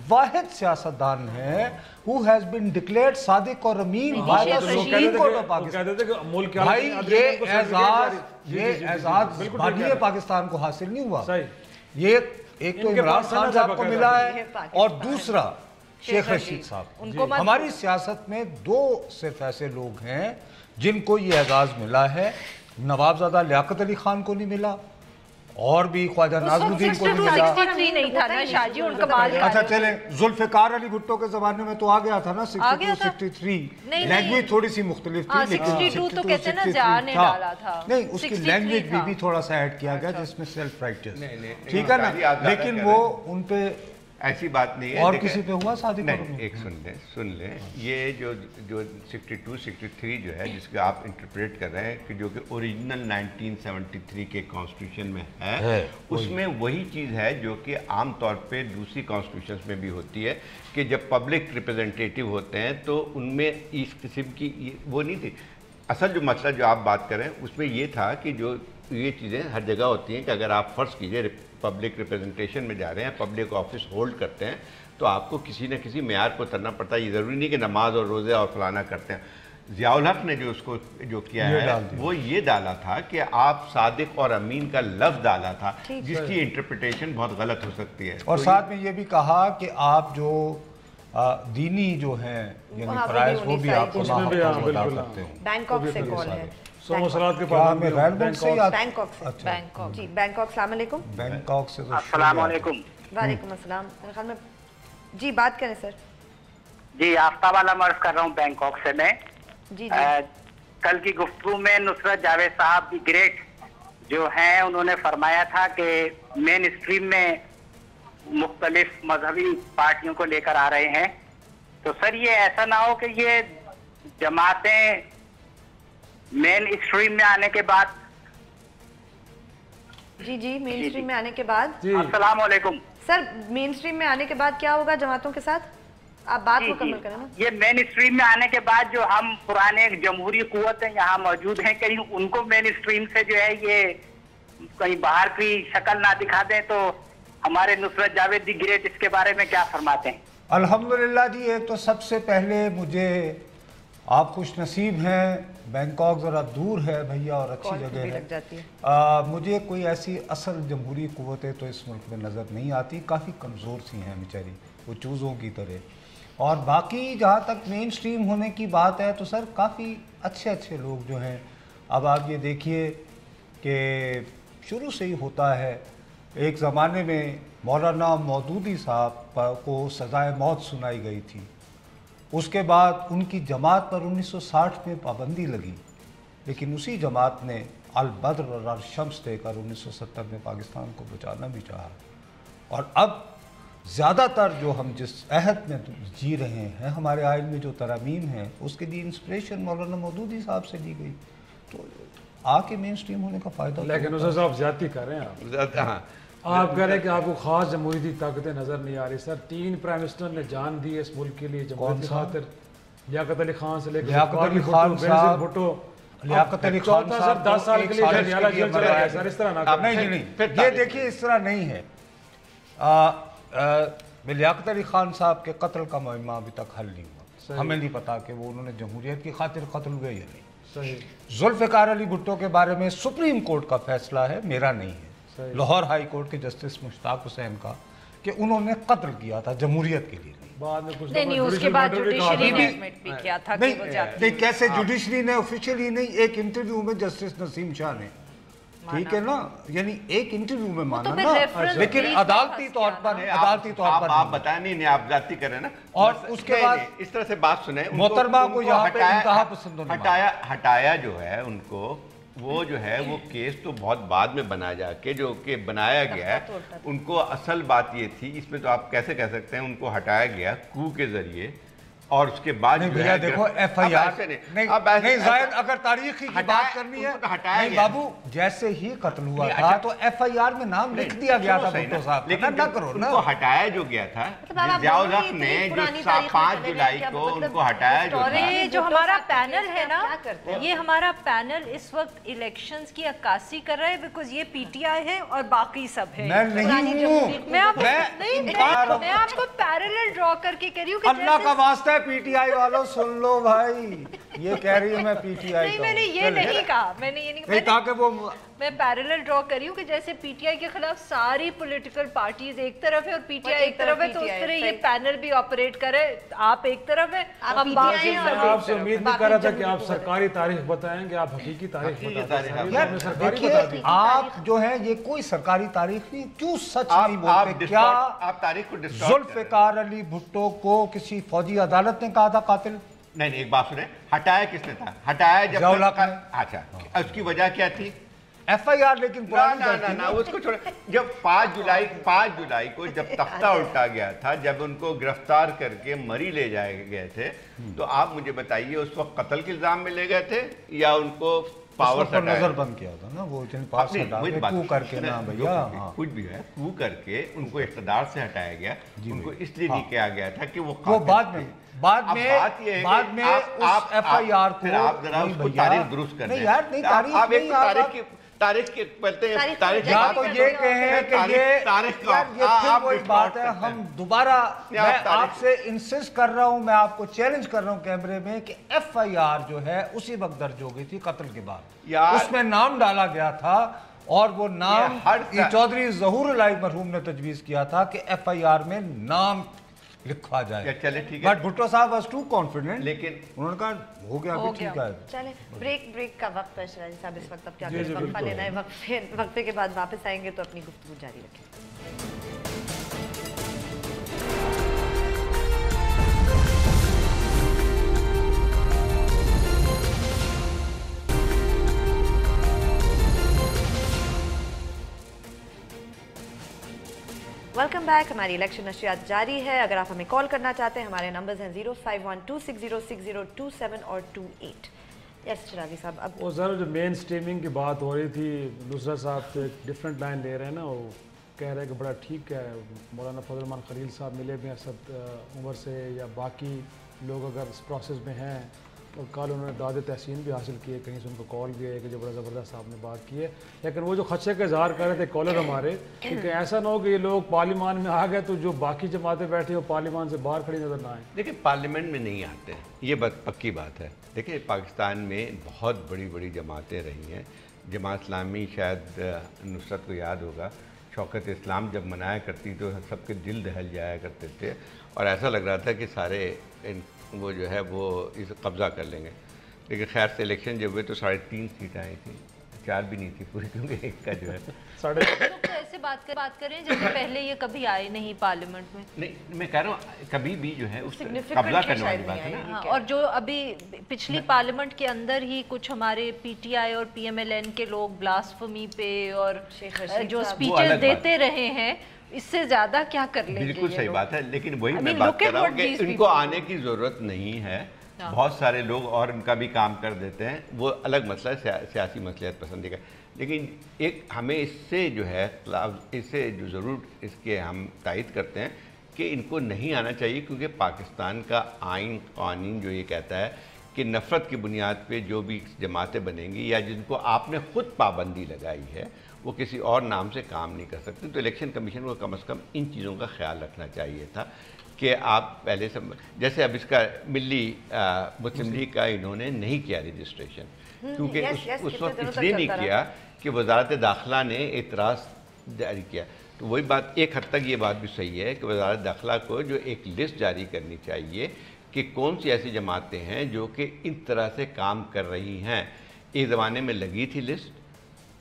वाहिद सियासतदान हैं who has been declared Sadiq और अमीन by the Supreme Court of Pakistan। भाई ये एजाज बानी पाकिस्तान को हासिल नहीं हुआ। ये एक तो इमरान खान साहब को मिला है और दूसरा शेख रशीद साहब। हमारी सियासत में 2 सिर्फ ऐसे लोग हैं जिनको ये एजाज मिला है, नवाबजादा लियाकत अली खान को नहीं मिला और भी ख्वाजा नाज़मुद्दीन को नहीं मिला। 63 नहीं था ना शाहजी, उनका माल। अच्छा चले, जुल्फ़िकार अली भुट्टो के जमाने में तो आ गया था ना 62-63, लैंग्वेज थोड़ी सी मुख्तलिफ थी, लेकिन 62 तो कहते हैं ना जहाँ ने डाला था। नहीं, उसकी लैंग्वेज भी थोड़ा सा ऐड किया गया जिसमें सेल्फ राइटियस, ठीक है ना, लेकिन वो उन पे ऐसी बात नहीं है। और किसी पे हुआ शादी? नहीं, एक सुन लें, ये जो 62-63 जो है जिसका आप इंटरप्रेट कर रहे हैं कि जो कि ओरिजिनल 1973 के कॉन्स्टिट्यूशन में है उसमें वही चीज़ है जो कि आम तौर पे दूसरी कॉन्स्टिट्यूशन में भी होती है कि जब पब्लिक रिप्रेजेंटेटिव होते हैं तो उनमें इस किस्म की वो नहीं थी। असल जो मसला जो आप बात करें उसमें ये था कि जो ये चीज़ें हर जगह होती हैं कि अगर आप फ़र्ज़ कीजिए पब्लिक रिप्रेजेंटेशन में जा रहे हैं, पब्लिक ऑफिस होल्ड करते हैं, तो आपको किसी न किसी मेयार को उतरना पड़ता है। ये ज़रूरी नहीं कि नमाज और रोज़े और फलाना करते हैं। ضیاء الحق نے جو اس کو جو کیا ہے وہ یہ ڈالا تھا کہ آپ صادق اور امین کا لفظ ڈالا تھا جس کی انٹرپریٹیشن بہت غلط ہو سکتی ہے، اور ساتھ میں یہ بھی کہا کہ آپ جو دینی جو ہیں یعنی فرائض وہ بھی آپ کو ادا کرتے ہوں۔ بینکاک سے کال ہے، مسلات کے پابند بینکاک سے، جی بینکاک، السلام علیکم۔ بینکاک سے السلام علیکم۔ وعلیکم السلام، میرے خیال میں جی بات کریں سر۔ جی آفتاب عالم عرض کر رہا ہوں بینکاک سے میں۔ جی کل کی گفتگو میں نصرت جاوید صاحب دی گریٹ جو ہیں انہوں نے فرمایا تھا کہ مین اسٹریم میں مختلف مذہبی پارٹیوں کو لے کر آ رہے ہیں، تو سر یہ ایسا نہ ہو کہ یہ جماعتیں مین اسٹریم میں آنے کے بعد جی مین اسٹریم میں آنے کے بعد السلام علیکم سر، مین اسٹریم میں آنے کے بعد کیا ہوگا جماعتوں کے ساتھ؟ آپ بات مکمل کریں نا۔ یہ مین اسٹریم میں آنے کے بعد جو ہم پرانے جمہوری قوتیں یہاں موجود ہیں کہیں ان کو مین اسٹریم سے جو ہے یہ کہیں باہر کی شکل نہ دکھا دیں، تو ہمارے نصرت جاوید دی گریٹ اس کے بارے میں کیا فرماتے ہیں؟ الحمدللہ جی، ایک تو سب سے پہلے مجھے آپ خوش نصیب ہیں، بینکاک ذرا دور ہے بھیا اور اچھی جگہ ہے، مجھے کوئی ایسی اصل جمہوری قوتیں تو اس ملک میں نظر نہیں آتی، کافی کمزور سی ہیں بیچاری وہ چوزوں کی طرح۔ اور باقی جہاں تک مین سٹریم ہونے کی بات ہے تو سر کافی اچھے اچھے لوگ جو ہیں، اب آپ یہ دیکھیے کہ شروع سے ہی ہوتا ہے، ایک زمانے میں مولانا مودودی صاحب کو سزائے موت سنائی گئی تھی، اس کے بعد ان کی جماعت پر 1960 میں پابندی لگی، لیکن اسی جماعت نے البدر اور الشمس دے کر 1970 میں پاکستان کو بچانا بھی چاہا، اور اب زیادہ تر جو ہم جس عہد میں جی رہے ہیں، ہمارے آئین میں جو ترامیم ہیں، اس کے لیے انسپریشن مولانا مودودی صاحب سے لی گئی، تو آ کے مین سٹریم ہونے کا فائدہ۔ لیکن اسے صاحب زیادتی کر رہے ہیں آپ کہہ رہے ہیں کہ آپ کو خاص جمہوری طاقتیں نظر نہیں آ رہی۔ سر 3 پرائم منسٹر نے جان دی ہے اس ملک کے لیے جمہوریت کی خاطر، لیاقت علی خان سے لے کے لیاقت علی خان صاحب، لیاقت علی خان صاحب 10 سال کے لیے جنیالہ جیل چلا گیا۔ سر اس طرح نہ کریں، نہیں، یہ دیکھیے اس طرح نہیں ہے۔ لیاقت علی خان صاحب کے قتل کا معمہ ابھی تک حل نہیں ہوا، ہمیں نہیں پتا کہ وہ انہوں نے جمہوریت کی خاطر قتل ہوئے یا نہیں۔ ذوالفقار علی بھٹو کے بارے میں سپریم کورٹ کا فیصلہ ہے، میرا نہیں ہے، لاہور ہائی کورٹ کے جسٹس مشتاق حسین کا، کہ انہوں نے قتل کیا تھا جمہوریت کے لیے نہیں، اس کے بعد جوڈیشری نے ایڈمٹ بھی کیا تھا کہ وہ جاتی ہے۔ نہیں، کیسے جوڈیشری نے آفیشلی نہیں، ایک انٹرویو میں جسٹس نسیم شاہ نے، ٹھیک ہے نا، یعنی ایک انٹرویو میں مانا نا، لیکن عدالتی طور پر آپ بتائیں نہیں، آپ ذاتی کر رہے ہیں نا، اور اس کے بعد اس طرح سے بات سنیں، محترمہ کو یہاں پہ انتہا پسندوں نے ہٹایا جو ہے ان کو، وہ جو ہے وہ کیس تو بہت بعد میں بنا جا کے جو کہ بنایا گیا ہے، ان کو اصل بات یہ تھی، اس میں تو آپ کیسے کہہ سکتے ہیں ان کو ہٹایا گیا کو کے ذریعے، اور اس کے بعد جو ہے دیکھو ایف آئی آر نہیں زائد، اگر تاریخی کی بات کرنی ہے نہیں بابو، جیسے ہی قتل ہوا تھا تو ایف آئی آر میں نام لکھ دیا گیا تھا بھٹو صاحب، لیکن نہ کرو نا، ان کو ہٹایا جو گیا تھا ضیاء الحق نے جو 5 جولائی کو ان کو ہٹایا جو تھا۔ یہ جو ہمارا پینل ہے نا، یہ ہمارا پینل اس وقت الیکشنز کی عکاسی کر رہا ہے، بیکاز یہ پی ٹی آئی ہے اور باقی سب ہے۔ میں نہیں ہوں، میں آپ کو پیرلل ڈرا کر کے کہہ رہی ہوں کہ اللہ کا واسطہ پی ٹی آئی والوں سن لو بھائی، یہ کہہ رہی ہوں میں پی ٹی آئی نہیں، میں نے یہ نہیں کہا، میں نے یہ نہیں کہا، تاکہ وہ میں پیرلل ڈرا کر رہی ہوں کہ جیسے پی ٹی آئی کے خلاف ساری پولیٹیکل پارٹیز ایک طرف ہے اور پی ٹی آئی ایک طرف ہے، تو اس طرح یہ پینل بھی آپریٹ کرے، آپ ایک طرف ہے، ہم باقی آپ سے امید نہیں کر رہا تھا کہ آپ سرکاری تاریخ بتائیں گے، آپ حقیقی تاریخ بتائیں۔ آپ جو ہے یہ کوئی سرکاری تاریخ نہیں، کیوں سچ نہیں بولتے؟ کیا آپ تاریخ کو ذوالفقار علی بھٹو کو کسی فوجی عدالت نے کہا تھا قاتل؟ نہیں، ایک بات سنیں، ہٹایا کس نے تھا؟ ہٹایا جب اچھا، اس کی وجہ کیا تھی؟ ایف آئی آر، لیکن نہ اس کو چھوڑے، جب 5 جولائی کو جب تختہ الٹا گیا تھا، جب ان کو گرفتار کر کے مری لے جائے گئے تھے، تو آپ مجھے بتائیے اس وقت قتل کے الزام میں لے گئے تھے یا ان کو پاور پر نظر بند کیا تھا نا، وہ پاس کو کر کے نا بھیا، کچھ بھی ہے کو کر کے ان کو اقتدار سے ہٹایا گیا، ان کو اس لیے نہیں کیا گیا تھا کہ وہ بعد میں اس ایف آئی آر کو آپ ذرا اس کو تاریخ درست کر دیں، نہیں یار، نہیں تاریخ तारीख के पहले तारीख या तो ये कहें कि ये फिर वही बात है, हम दोबारा, मैं आपसे इंसिस्ट कर रहा हूं, मैं आपको चैलेंज कर रहा हूं कैमरे में कि FIR जो है उसी वक्त दर्ज हो गई थी कत्ल के बाद, उसमें नाम डाला गया था और वो नाम चौधरी ज़हूर इलाही मरहूम ने तजवीज़ किया था कि FIR में नाम लिखा जाए। चले ठीक है, बट भुट्टो साहब वाज टू कॉन्फिडेंट, लेकिन उन्होंने कहा हो गया अभी ठीक है। चले ब्रेक का वक्त है शिराजी साहब, इस वक्त अब क्या करें, वक्फा लेना है, वक्फे के बाद वापस आएंगे तो अपनी गुफ्तगू जारी रखें। Welcome back. हमारी इलेक्शन नशियात जारी है। अगर आप हमें कॉल करना चाहते हैं, हमारे नंबर्स हैं 0512606027 और 28। यस शिराजी साहब, अब वो सर जो मेन स्ट्रीमिंग की बात हो रही थी, नुसरत साहब तो एक डिफरेंट लाइन ले रहे हैं ना, वो कह रहे हैं कि बड़ा ठीक है, मौलाना फजल रहमान खलील साहब मिले भी हैं असद उमर से, या बाकी लोग अगर इस प्रोसेस में हैं, और कल उन्होंने दाद तहसीन भी हासिल किए, कहीं से उनको कॉल भी है कि जो बड़ा ज़बरदस्त साहब ने बात की है। लेकिन वो जो खदशे का इजहार कर रहे थे कॉलर हमारे, कि ऐसा ना हो कि ये लोग पार्लियामान में आ गए तो जो बाकी जमातें बैठी हो पार्लियामान से बाहर खड़ी नज़र ना आए। देखिए पार्लियामेंट में नहीं आते, ये बात पक्की बात है। देखिए पाकिस्तान में बहुत बड़ी बड़ी जमातें रही हैं। जमात इस्लामी, शायद नुसरत को याद होगा, शौकत इस्लाम जब मनाया करती तो सबके दिल दहल जाया करते थे, और ऐसा लग रहा था कि सारे वो जो है वो इसे कब्ज़ा कर लेंगे। लेकिन खैर से इलेक्शन जब हुए तो 3.5 सीट आई थी, 4 भी नहीं थी पूरी, क्योंकि एक का जो है तो ऐसे बात करें जैसे पहले ये कभी आए नहीं पार्लियामेंट में। नहीं, मैं कह रहा हूँ कभी भी जो है उस कब्जा करने वाली बात है ना। और जो अभी पिछली पार्लियामेंट के अंदर ही कुछ हमारे PTI और PMLN के लोग ब्लास्फेमी पे और जो स्पीचेस देते रहे हैं, इससे ज्यादा क्या कर लेंगे। बिल्कुल सही बात है, लेकिन वही मैं बात कर रहा हूँ कि इनको आने की जरूरत नहीं है। बहुत सारे लोग और इनका भी काम कर देते हैं, वो अलग मसला है, सियासी मसलियत पसंदी का। लेकिन एक हमें इससे जो है इससे जो ज़रूर इसके हम तायद करते हैं कि इनको नहीं आना चाहिए, क्योंकि पाकिस्तान का आइन कानून जो ये कहता है कि नफ़रत की बुनियाद पे जो भी जमातें बनेंगी या जिनको आपने ख़ुद पाबंदी लगाई है वो किसी और नाम से काम नहीं कर सकते। तो इलेक्शन कमीशन को कम से कम इन चीज़ों का ख्याल रखना चाहिए था कि आप पहले से, जैसे अब इसका मिली मुस्लिम लीग का इन्होंने नहीं किया रजिस्ट्रेशन, क्योंकि उस वक्त इसलिए नहीं किया कि वजारत दाखिला ने एतराज़ जारी किया। तो वही बात, एक हद तक ये बात भी सही है कि वजारत दाखिला को जो एक लिस्ट जारी करनी चाहिए कि कौन सी ऐसी जमातें हैं जो कि इन तरह से काम कर रही हैं। एक ज़माने में लगी थी लिस्ट,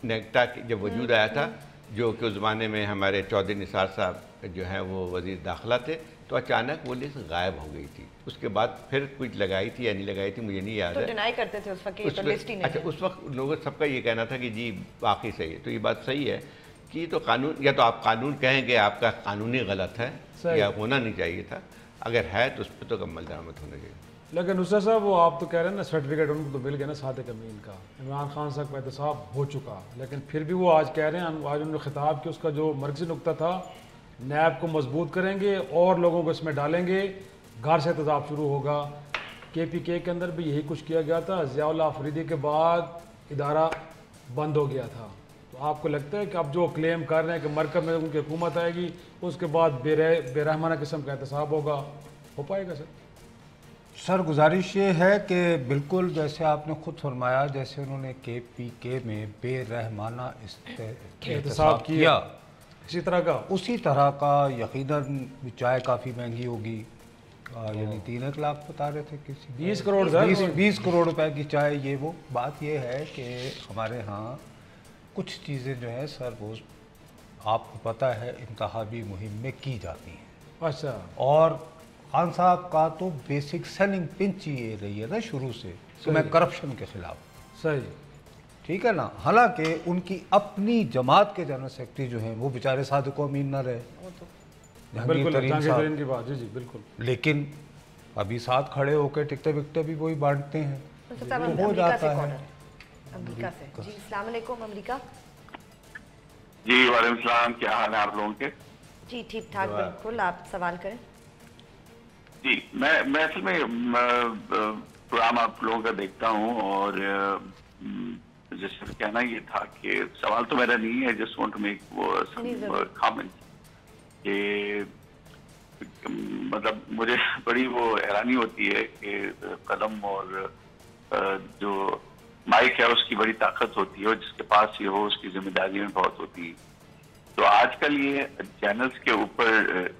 नेक्टा जब वजूद आया था, जो कि उस ज़माने में हमारे चौधरी निसार साहब जो हैं वो वज़ीर दाखिला थे, तो अचानक वो लिस्ट गायब हो गई थी। उसके बाद फिर कुछ लगाई थी या नहीं लगाई थी मुझे नहीं याद तो है। डिनाई करते थे उस वक्त, तो लिस्ट ही नहीं। अच्छा, उस वक्त लोगों सबका ये कहना था कि जी वाकई सही है। तो ये बात सही है कि तो कानून, या तो आप कानून कहेंगे आपका कानूनी गलत है या होना नहीं चाहिए था, अगर है तो उस पर तो कम्मल दरामद होना चाहिए। लेकिन उससे साहब वो आप तो कह रहे हैं ना सर्टिफिकेट उनको तो मिल गया ना सादिक अमीन का, इमरान खान साहब का एहतसाब हो चुका, लेकिन फिर भी वो आज कह रहे हैं, आज उन्होंने खिताब कि उसका जो मरकज़ी नुक्ता था नैब को मजबूत करेंगे और लोगों को इसमें डालेंगे, घर से एहतसाब शुरू होगा। KPK के अंदर भी यही कुछ किया गया था, ज़ियाउल्लाह अफरीदी के बाद इदारा बंद हो गया था। तो आपको लगता है कि अब जो क्लेम कर रहे हैं कि मरकज़ में उनकी हुकूमत आएगी उसके बाद बेरहमाना किस्म का एहतसाब होगा, हो पाएगा सर? सर गुजारिश ये है कि बिल्कुल जैसे आपने खुद फरमाया, जैसे उन्होंने KPK में बेरहमाना एहतसाब किया, इसी तरह का उसी तरह का यकीनन चाय काफ़ी महंगी होगी, यानी 3 लाख बता रहे थे किसी 20 करोड़ 20 करोड़ रुपए की चाय। ये वो बात ये है कि हमारे यहाँ कुछ चीज़ें जो है सर वो आपको पता है इंतखाबी मुहिम में की जाती हैं। अच्छा, और खान साहब का तो बेसिक सेलिंग पिंच ये रही है ना शुरू से, तो मैं करप्शन के खिलाफ। सही, ठीक है ना। हालांकि उनकी अपनी जमात के जनरल सेक्रेटरी जो हैं वो बेचारे सादिक अमीन न रहे, जहांगीर की बात, जी बिल्कुल, लेकिन अभी साथ खड़े होकर टिकटे विकटे भी वही बांटते हैं, तो हो जाता है। अमेरिका से जी, अस्सलाम वालेकुम। अमेरिका जी, वालेकुम सलाम, क्या हाल है आप लोगों के? जी ठीक ठाक, बिल्कुल, आप सवाल करें। जी, मैं असल में प्रोग्राम आप लोगों का देखता हूँ और जैसे कहना ये था कि सवाल तो मेरा नहीं है, just want to make comment कि मतलब मुझे बड़ी वो हैरानी होती है कि कलम और जो माइक है उसकी बड़ी ताकत होती है, और जिसके पास ये हो उसकी जिम्मेदारी में बहुत होती है। तो आजकल ये चैनल्स के ऊपर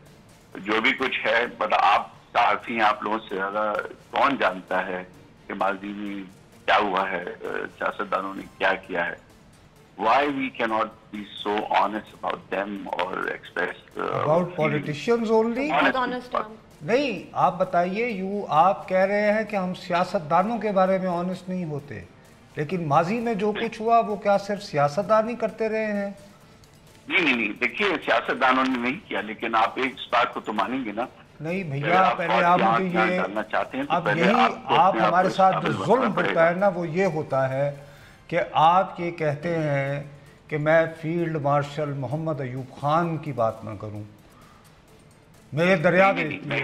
जो भी कुछ है, मतलब आप साथी आप लोगों से ज्यादा कौन जानता है कि माजी में क्या हुआ है, सियासतदानों ने क्या किया है। Why we cannot be so honest about them or express about politicians only? नहीं, आप बताइए, आप कह रहे हैं कि हम सियासतदानों के बारे में ऑनेस्ट नहीं होते, लेकिन माजी में जो कुछ हुआ वो क्या सिर्फ सियासतदान ही करते रहे हैं? नहीं, देखिए सियासतदानों ने नहीं किया, लेकिन आप एक इस बात को तो मानेंगे ना। नहीं भैया, पहले आप मुझे ये चाहते हैं, अब यही आप हमारे साथ जो जुल्म होता है ना, वो ये होता है कि आप ये कहते हैं कि मैं फील्ड मार्शल मोहम्मद अयूब खान की बात ना करूं, मेरे दरिया में मैं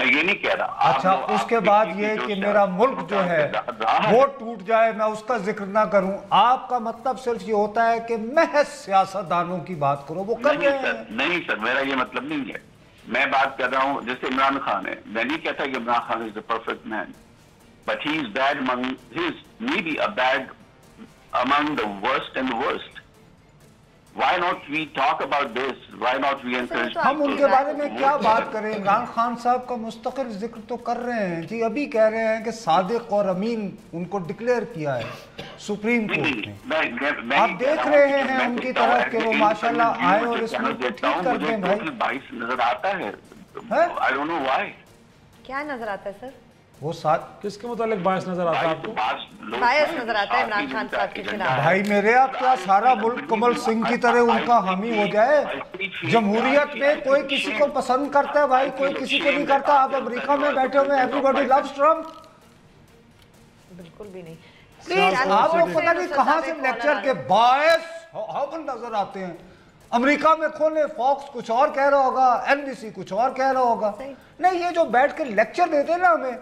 ये नहीं कह रहा। अच्छा, उसके बाद ये कि मेरा मुल्क जो है वो टूट जाए, मैं उसका जिक्र ना करूं। आपका मतलब सिर्फ ये होता है कि महज सियासतदानों की बात करो, वो कर रहे हैं। नहीं सर, मेरा ये मतलब नहीं है। मैं बात कर रहा हूँ जैसे इमरान खान है, मैं नहीं कहता कि Imran Khan is the perfect man, but he is bad among he is maybe a bad among the worst and the worst. Why not we talk about this? Why not we encourage? हम उनके बारे में क्या बात करें? इमरान खान साहब का मुस्तकिल जिक्र तो कर रहे हैं जी, अभी कह रहे हैं कि सादिक और अमीन उनको डिक्लेयर किया है सुप्रीम कोर्ट ने। आप देख रहे हैं उनकी तरफ कि वो माशाल्लाह आए और इसमें ठीक कर दें। भाई 22 नजर आता है, I don't know why. क्या नजर आता है सर? वो साथ किसके मुतालिक बायस नजर आता है आपको? बायस नजर आता है इमरान खान साहब के खिलाफ। भाई मेरे, आप क्या सारा मुल्क कमल सिंह की तरह उनका हामी हो जाए? जमहूरियत में कोई किसी को पसंद करता है भाई, कोई किसी को नहीं करता। आप अमेरिका में बैठे हुए, एवरीबॉडी लव्स ट्रम्प। बिल्कुल भी नहीं। प्लीज, आपको पता नहीं कहां से लेक्चर के बायस हम नजर आते हैं। अमेरिका में खोले, फॉक्स कुछ और कह रहा होगा, एनबीसी कुछ और कह रहा होगा। नहीं, ये जो बैठ के लेक्चर देते हैं ना हमें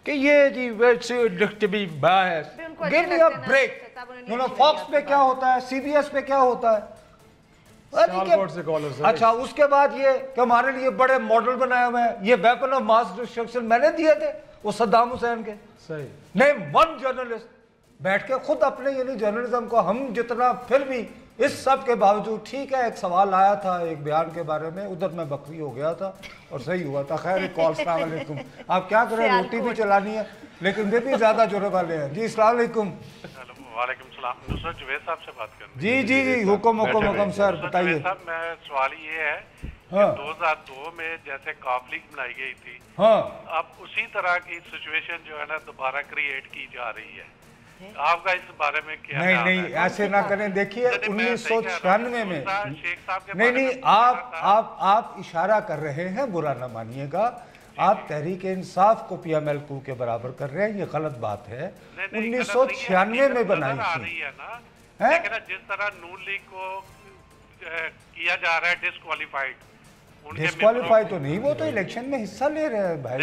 कि ये जी bias, give me a break. Fox पे क्या होता है, सीबीएस पे क्या होता है? अच्छा, उसके बाद ये कि हमारे लिए बड़े मॉडल बनाए हुए हैं, ये वेपन ऑफ मास डिस्ट्रक्शन मैंने दिए थे वो सद्दाम हुसैन के। सही नहीं, वन जर्नलिस्ट बैठ के खुद अपने यानी जर्नलिज्म को हम जितना, फिर भी इस सब के बावजूद ठीक है। एक सवाल आया था एक बयान के बारे में, उधर मैं बकरी हो गया था और सही हुआ था। खैर, कॉल अस्सलाम वालेकुम। आप क्या करें, रोटी भी चलानी है, लेकिन वे भी ज्यादा जुर्म वाले हैं जी। अस्सलाम वालेकुम। वालेकुम सलाम। नुसरत जुवैद साहब से बात करनी। जी जी जी, हुक्म सर, बताइए। साहब, मैं सवाल ये है हाँ। 2002 में जैसे कॉफ लीग बनाई गई थी, हाँ, अब उसी तरह की सिचुएशन जो है ना दोबारा क्रिएट की जा रही है। आपका इस बारे में क्या? नहीं, ऐसे ना करें। देखिए 1996 में नहीं, आप इशारा कर रहे हैं, बुरा ना मानिएगा। आप तहरीक इंसाफ को PMLQ के बराबर कर रहे हैं, ये गलत बात है। 1996 में बनाई थी, लेकिन जिस तरह नून लीग को किया जा रहा है डिस्क्वालीफाई तो नहीं, वो तो इलेक्शन में हिस्सा ले रहे हैं भाई।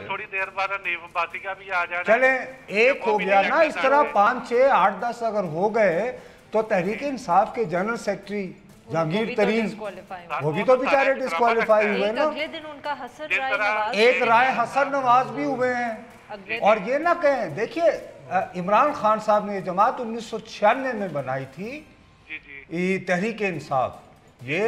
थोड़ी देर बाद नीमबाती का भी आ जाए। चले, एक हो गया ना, इस तरह 5, 6, 8, 10 अगर हो गए तो तहरीक इंसाफ के जनरल सेक्रेटरी जहांगीर तरीन, वो भी तो बेचारे डिस्क्वालीफाई हुए ना। एक राय हसन नवाज भी हुए हैं। और ये ना कहें, देखिए इमरान खान साहब ने जमात 1996 में बनाई थी तहरीक इंसाफ, ये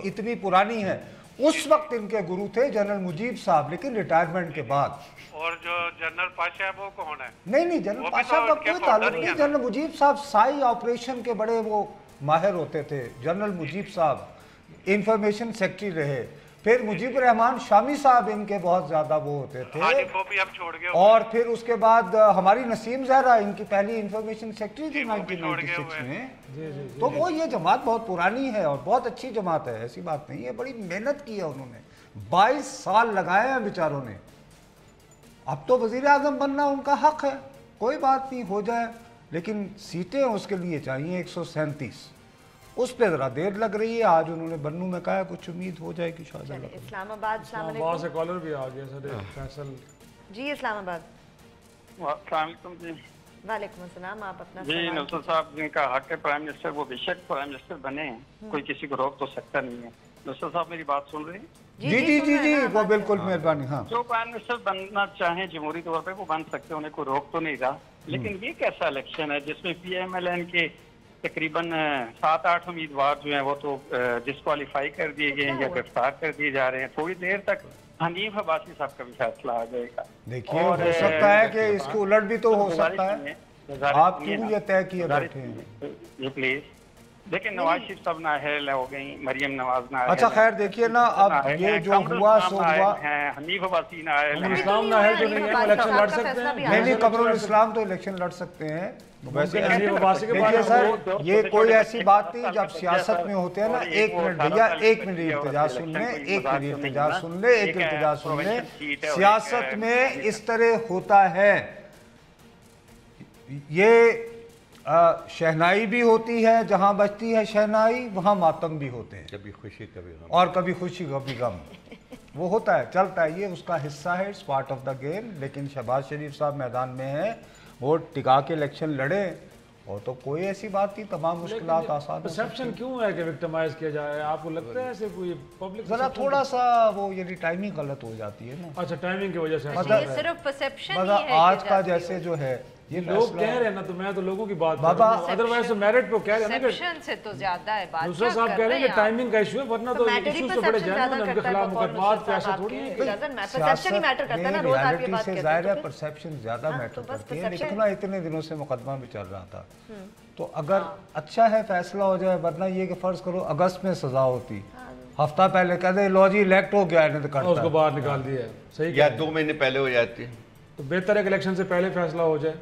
इतनी पुरानी है। उस वक्त इनके गुरु थे जनरल मुजीब साहब, लेकिन रिटायरमेंट के बाद। और जो जनरल पाशा है वो कौन है? नहीं, जनरल पाशा का कोई ताल्लुक नहीं। जनरल मुजीब साहब साई ऑपरेशन के बड़े वो माहिर होते थे। जनरल मुजीब साहब इंफॉर्मेशन सेक्रेटरी रहे, फिर मुजीब रहमान शामी साहब इनके बहुत ज्यादा वो होते थे। वो भी हम छोड़ गए। और फिर उसके बाद हमारी नसीम जहरा इनकी पहली इंफॉर्मेशन सेक्रेटरी थी 1996 में। तो वो ये जमात बहुत पुरानी है और बहुत अच्छी जमात है, ऐसी बात नहीं है। बड़ी मेहनत की है उन्होंने, 22 साल लगाए हैं बेचारों ने। अब तो वजीर आजम बनना उनका हक है, कोई बात नहीं, हो जाए, लेकिन सीटें उसके लिए चाहिए 137। उस पे जरा देर लग रही है। आज उन्होंने बन्नू में कहा कुछ उम्मीद हो जाएगी शायद। इस्लामाबाद से कॉलर भी आ गया सर, फैसल जी। इस्लामाबाद, अस्सलाम वालेकुम जी। वालेकुम अस्सलाम, आप अपना जी नुसरत साहब जिनका हक है प्राइम मिनिस्टर, वो बेशक प्राइम मिनिस्टर बने हैं, कोई किसी को रोक तो सकता नहीं है। नुसरत साहब मेरी बात सुन रहे हैं? जी वो बिल्कुल मेहरबानी। हाँ, जो प्राइम मिनिस्टर बनना चाहें जमहूरी तौर पे वो बन सकते हैं, उन्हें कोई रोक तो नहीं रहा। लेकिन ये कैसा इलेक्शन है जिसमें PMLN के तकरीबन 7-8 उम्मीदवार जो हैं वो तो डिस्क्वालीफाई कर दिए गए हैं या गिरफ्तार कर दिए जा रहे हैं। थोड़ी देर तक हनीफ अब्बासी साहब का भी फैसला आ जाएगा। देखिए हो सकता है कि इसको उलट भी तो हो सकता है, आप क्यों ये तय किए बैठे हैं? जी प्लीज देखिए, नवाज शरीफ साहब नाअहल हो गई, मरियम नवाज नाअहल। अच्छा खैर देखिए ना, अब ये जो हुआ सो हुआ। हनीफ अब्बासी नाअहल है। इस्लाम नाअहल जो नहीं है इलेक्शन लड़ सकते हैं। नहीं कमरुल इस्लाम तो इलेक्शन लड़ सकते हैं। वैसे देखिए सर, ये कोई ऐसी बात नहीं, जब सियासत में होते हैं ना, 1 मिनट भैया, 1 मिनट इल्तिजा सुन ले, 1 मिनट इल्तिजा सुन ले, 1 इल्तिजा सुन ले। सियासत में इस तरह होता है, ये शहनाई भी होती है, जहां बजती है शहनाई वहां मातम भी होते हैं, कभी खुशी कभी गम, और कभी खुशी कभी गम वो होता है, चलता है, ये उसका हिस्सा है, it's part of the game. लेकिन शहबाज शरीफ साहब मैदान में हैं, वो टिका के इलेक्शन लड़े, और तो कोई ऐसी बात नहीं, तमाम मुश्किलात आसान। परसेप्शन क्यों है कि विक्टिमाइज किया जा रहा है? आपको लगता है ऐसे कोई पब्लिक जरा थोड़ा सा वो यानी टाइमिंग गलत हो जाती है ना। अच्छा, टाइमिंग की वजह से मतलब सिर्फ परसेप्शन ही है। आज का जैसे जो है ये लोग कह रहे हैं ना, तो मैं तो लोगों की बात बाबा, अदरवाइज तो मेरिट पे कह रहे हैं ना, परसेप्शन से तो ज्यादा है बात। दूसरा साहब कह रहे हैं कि टाइमिंग का इशू है, वरना तो इश्यूज तो बड़े जेन्युइन हैं, उनके खिलाफ मुकदमात पे ऐसा थोड़ी है। परसेप्शन ही मैटर करता है ना, रोज आप ये बात कहते हैं। जाहिर है परसेप्शन ज्यादा मैटर करती है, लेकिन इतने दिनों से मुकदमा भी चल रहा था, तो अगर अच्छा है फैसला हो जाए, वरना ये कि फर्ज करो अगस्त में सजा होती, हफ्ता पहले कहते लो जी इलेक्ट हो गया, नहीं तो करता उसको बाहर निकाल दिया, सही, या 2 महीने पहले हो जाती है, तो बेहतर है कि इलेक्शन से पहले फैसला हो जाए।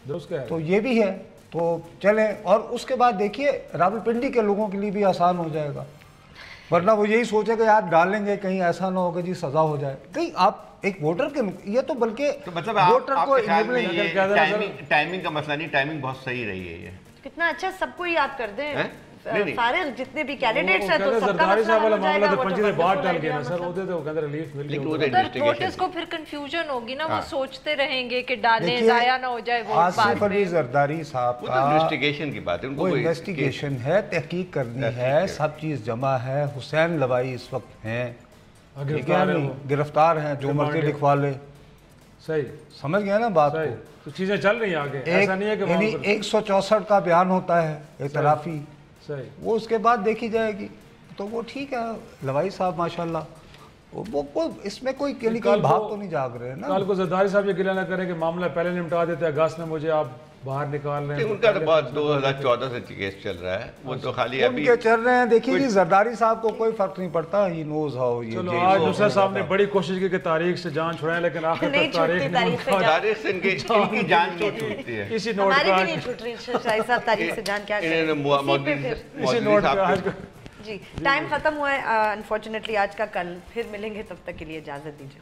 तो ये भी है, तो चले, और उसके बाद देखिए रावलपिंडी के लोगों के लिए भी आसान हो जाएगा, वरना वो यही सोचे कि यार डालेंगे कहीं ऐसा ना हो कि जी सजा हो जाए। कहीं आप एक वोटर के, ये तो बल्कि तो मतलब वोटर को टाइमिंग का मसला नहीं, टाइमिंग बहुत सही रही है। ये कितना अच्छा, सबको ही आप कर दें, सारे जितने भी कैंडिडेट्स हैं, तो सबका मसला वाला मामला तो पंजी से बात डाल गया ना सर, उधर तो कहते रिलीफ मिल गई, उधर वोटर्स को फिर कंफ्यूजन होगी ना, वो सोचते रहेंगे कि डालें, जाया ना हो जाए वोट। आसिफ अली जरदारी साहब का इन्वेस्टिगेशन की बात है, उनको वो इन्वेस्टिगेशन है, तहकीक करनी है, सब चीज जमा है। हुसैन लवाई इस वक्त हैं, गिरफ्तार हैं, जो मर्जी लिखवा ले, सही समझ गया ना बात को, तो चीजें चल रही हैं आगे, ऐसा नहीं है कि 164 का बयान होता है एतराफी, सही, वो उसके बाद देखी जाएगी, तो वो ठीक है। लवाई साहब माशाल्लाह, वो इसमें कोई भाग तो नहीं जाग रहे हैं ना। कल को जरदारी साहब ये गिला ना करें कि मामला पहले निपटा देते, अगस्त में मुझे आप बाहर निकाल रहे हैं। उनका तो बहुत 2014 से केस चल रहा है, वो तो खाली अभी उनके चल रहे हैं। देखिए जी, जरदारी साहब को कोई फर्क नहीं पड़ता, ही नोज हाउ। ये चलो आज दूसरा साहब ने बड़ी कोशिश की कि तारीख से जान छुड़ाएं, लेकिन आखिर तक तारीख से इनकी जान नहीं छूटती है। इसी नोट पे नहीं छूट रही शाहिद साहब, तारीख से जान क्या इसी नोट पे जी टाइम खत्म हुआ है अनफॉर्चुनेटली आज का। कल फिर मिलेंगे, तब तक के लिए इजाजत दीजिए।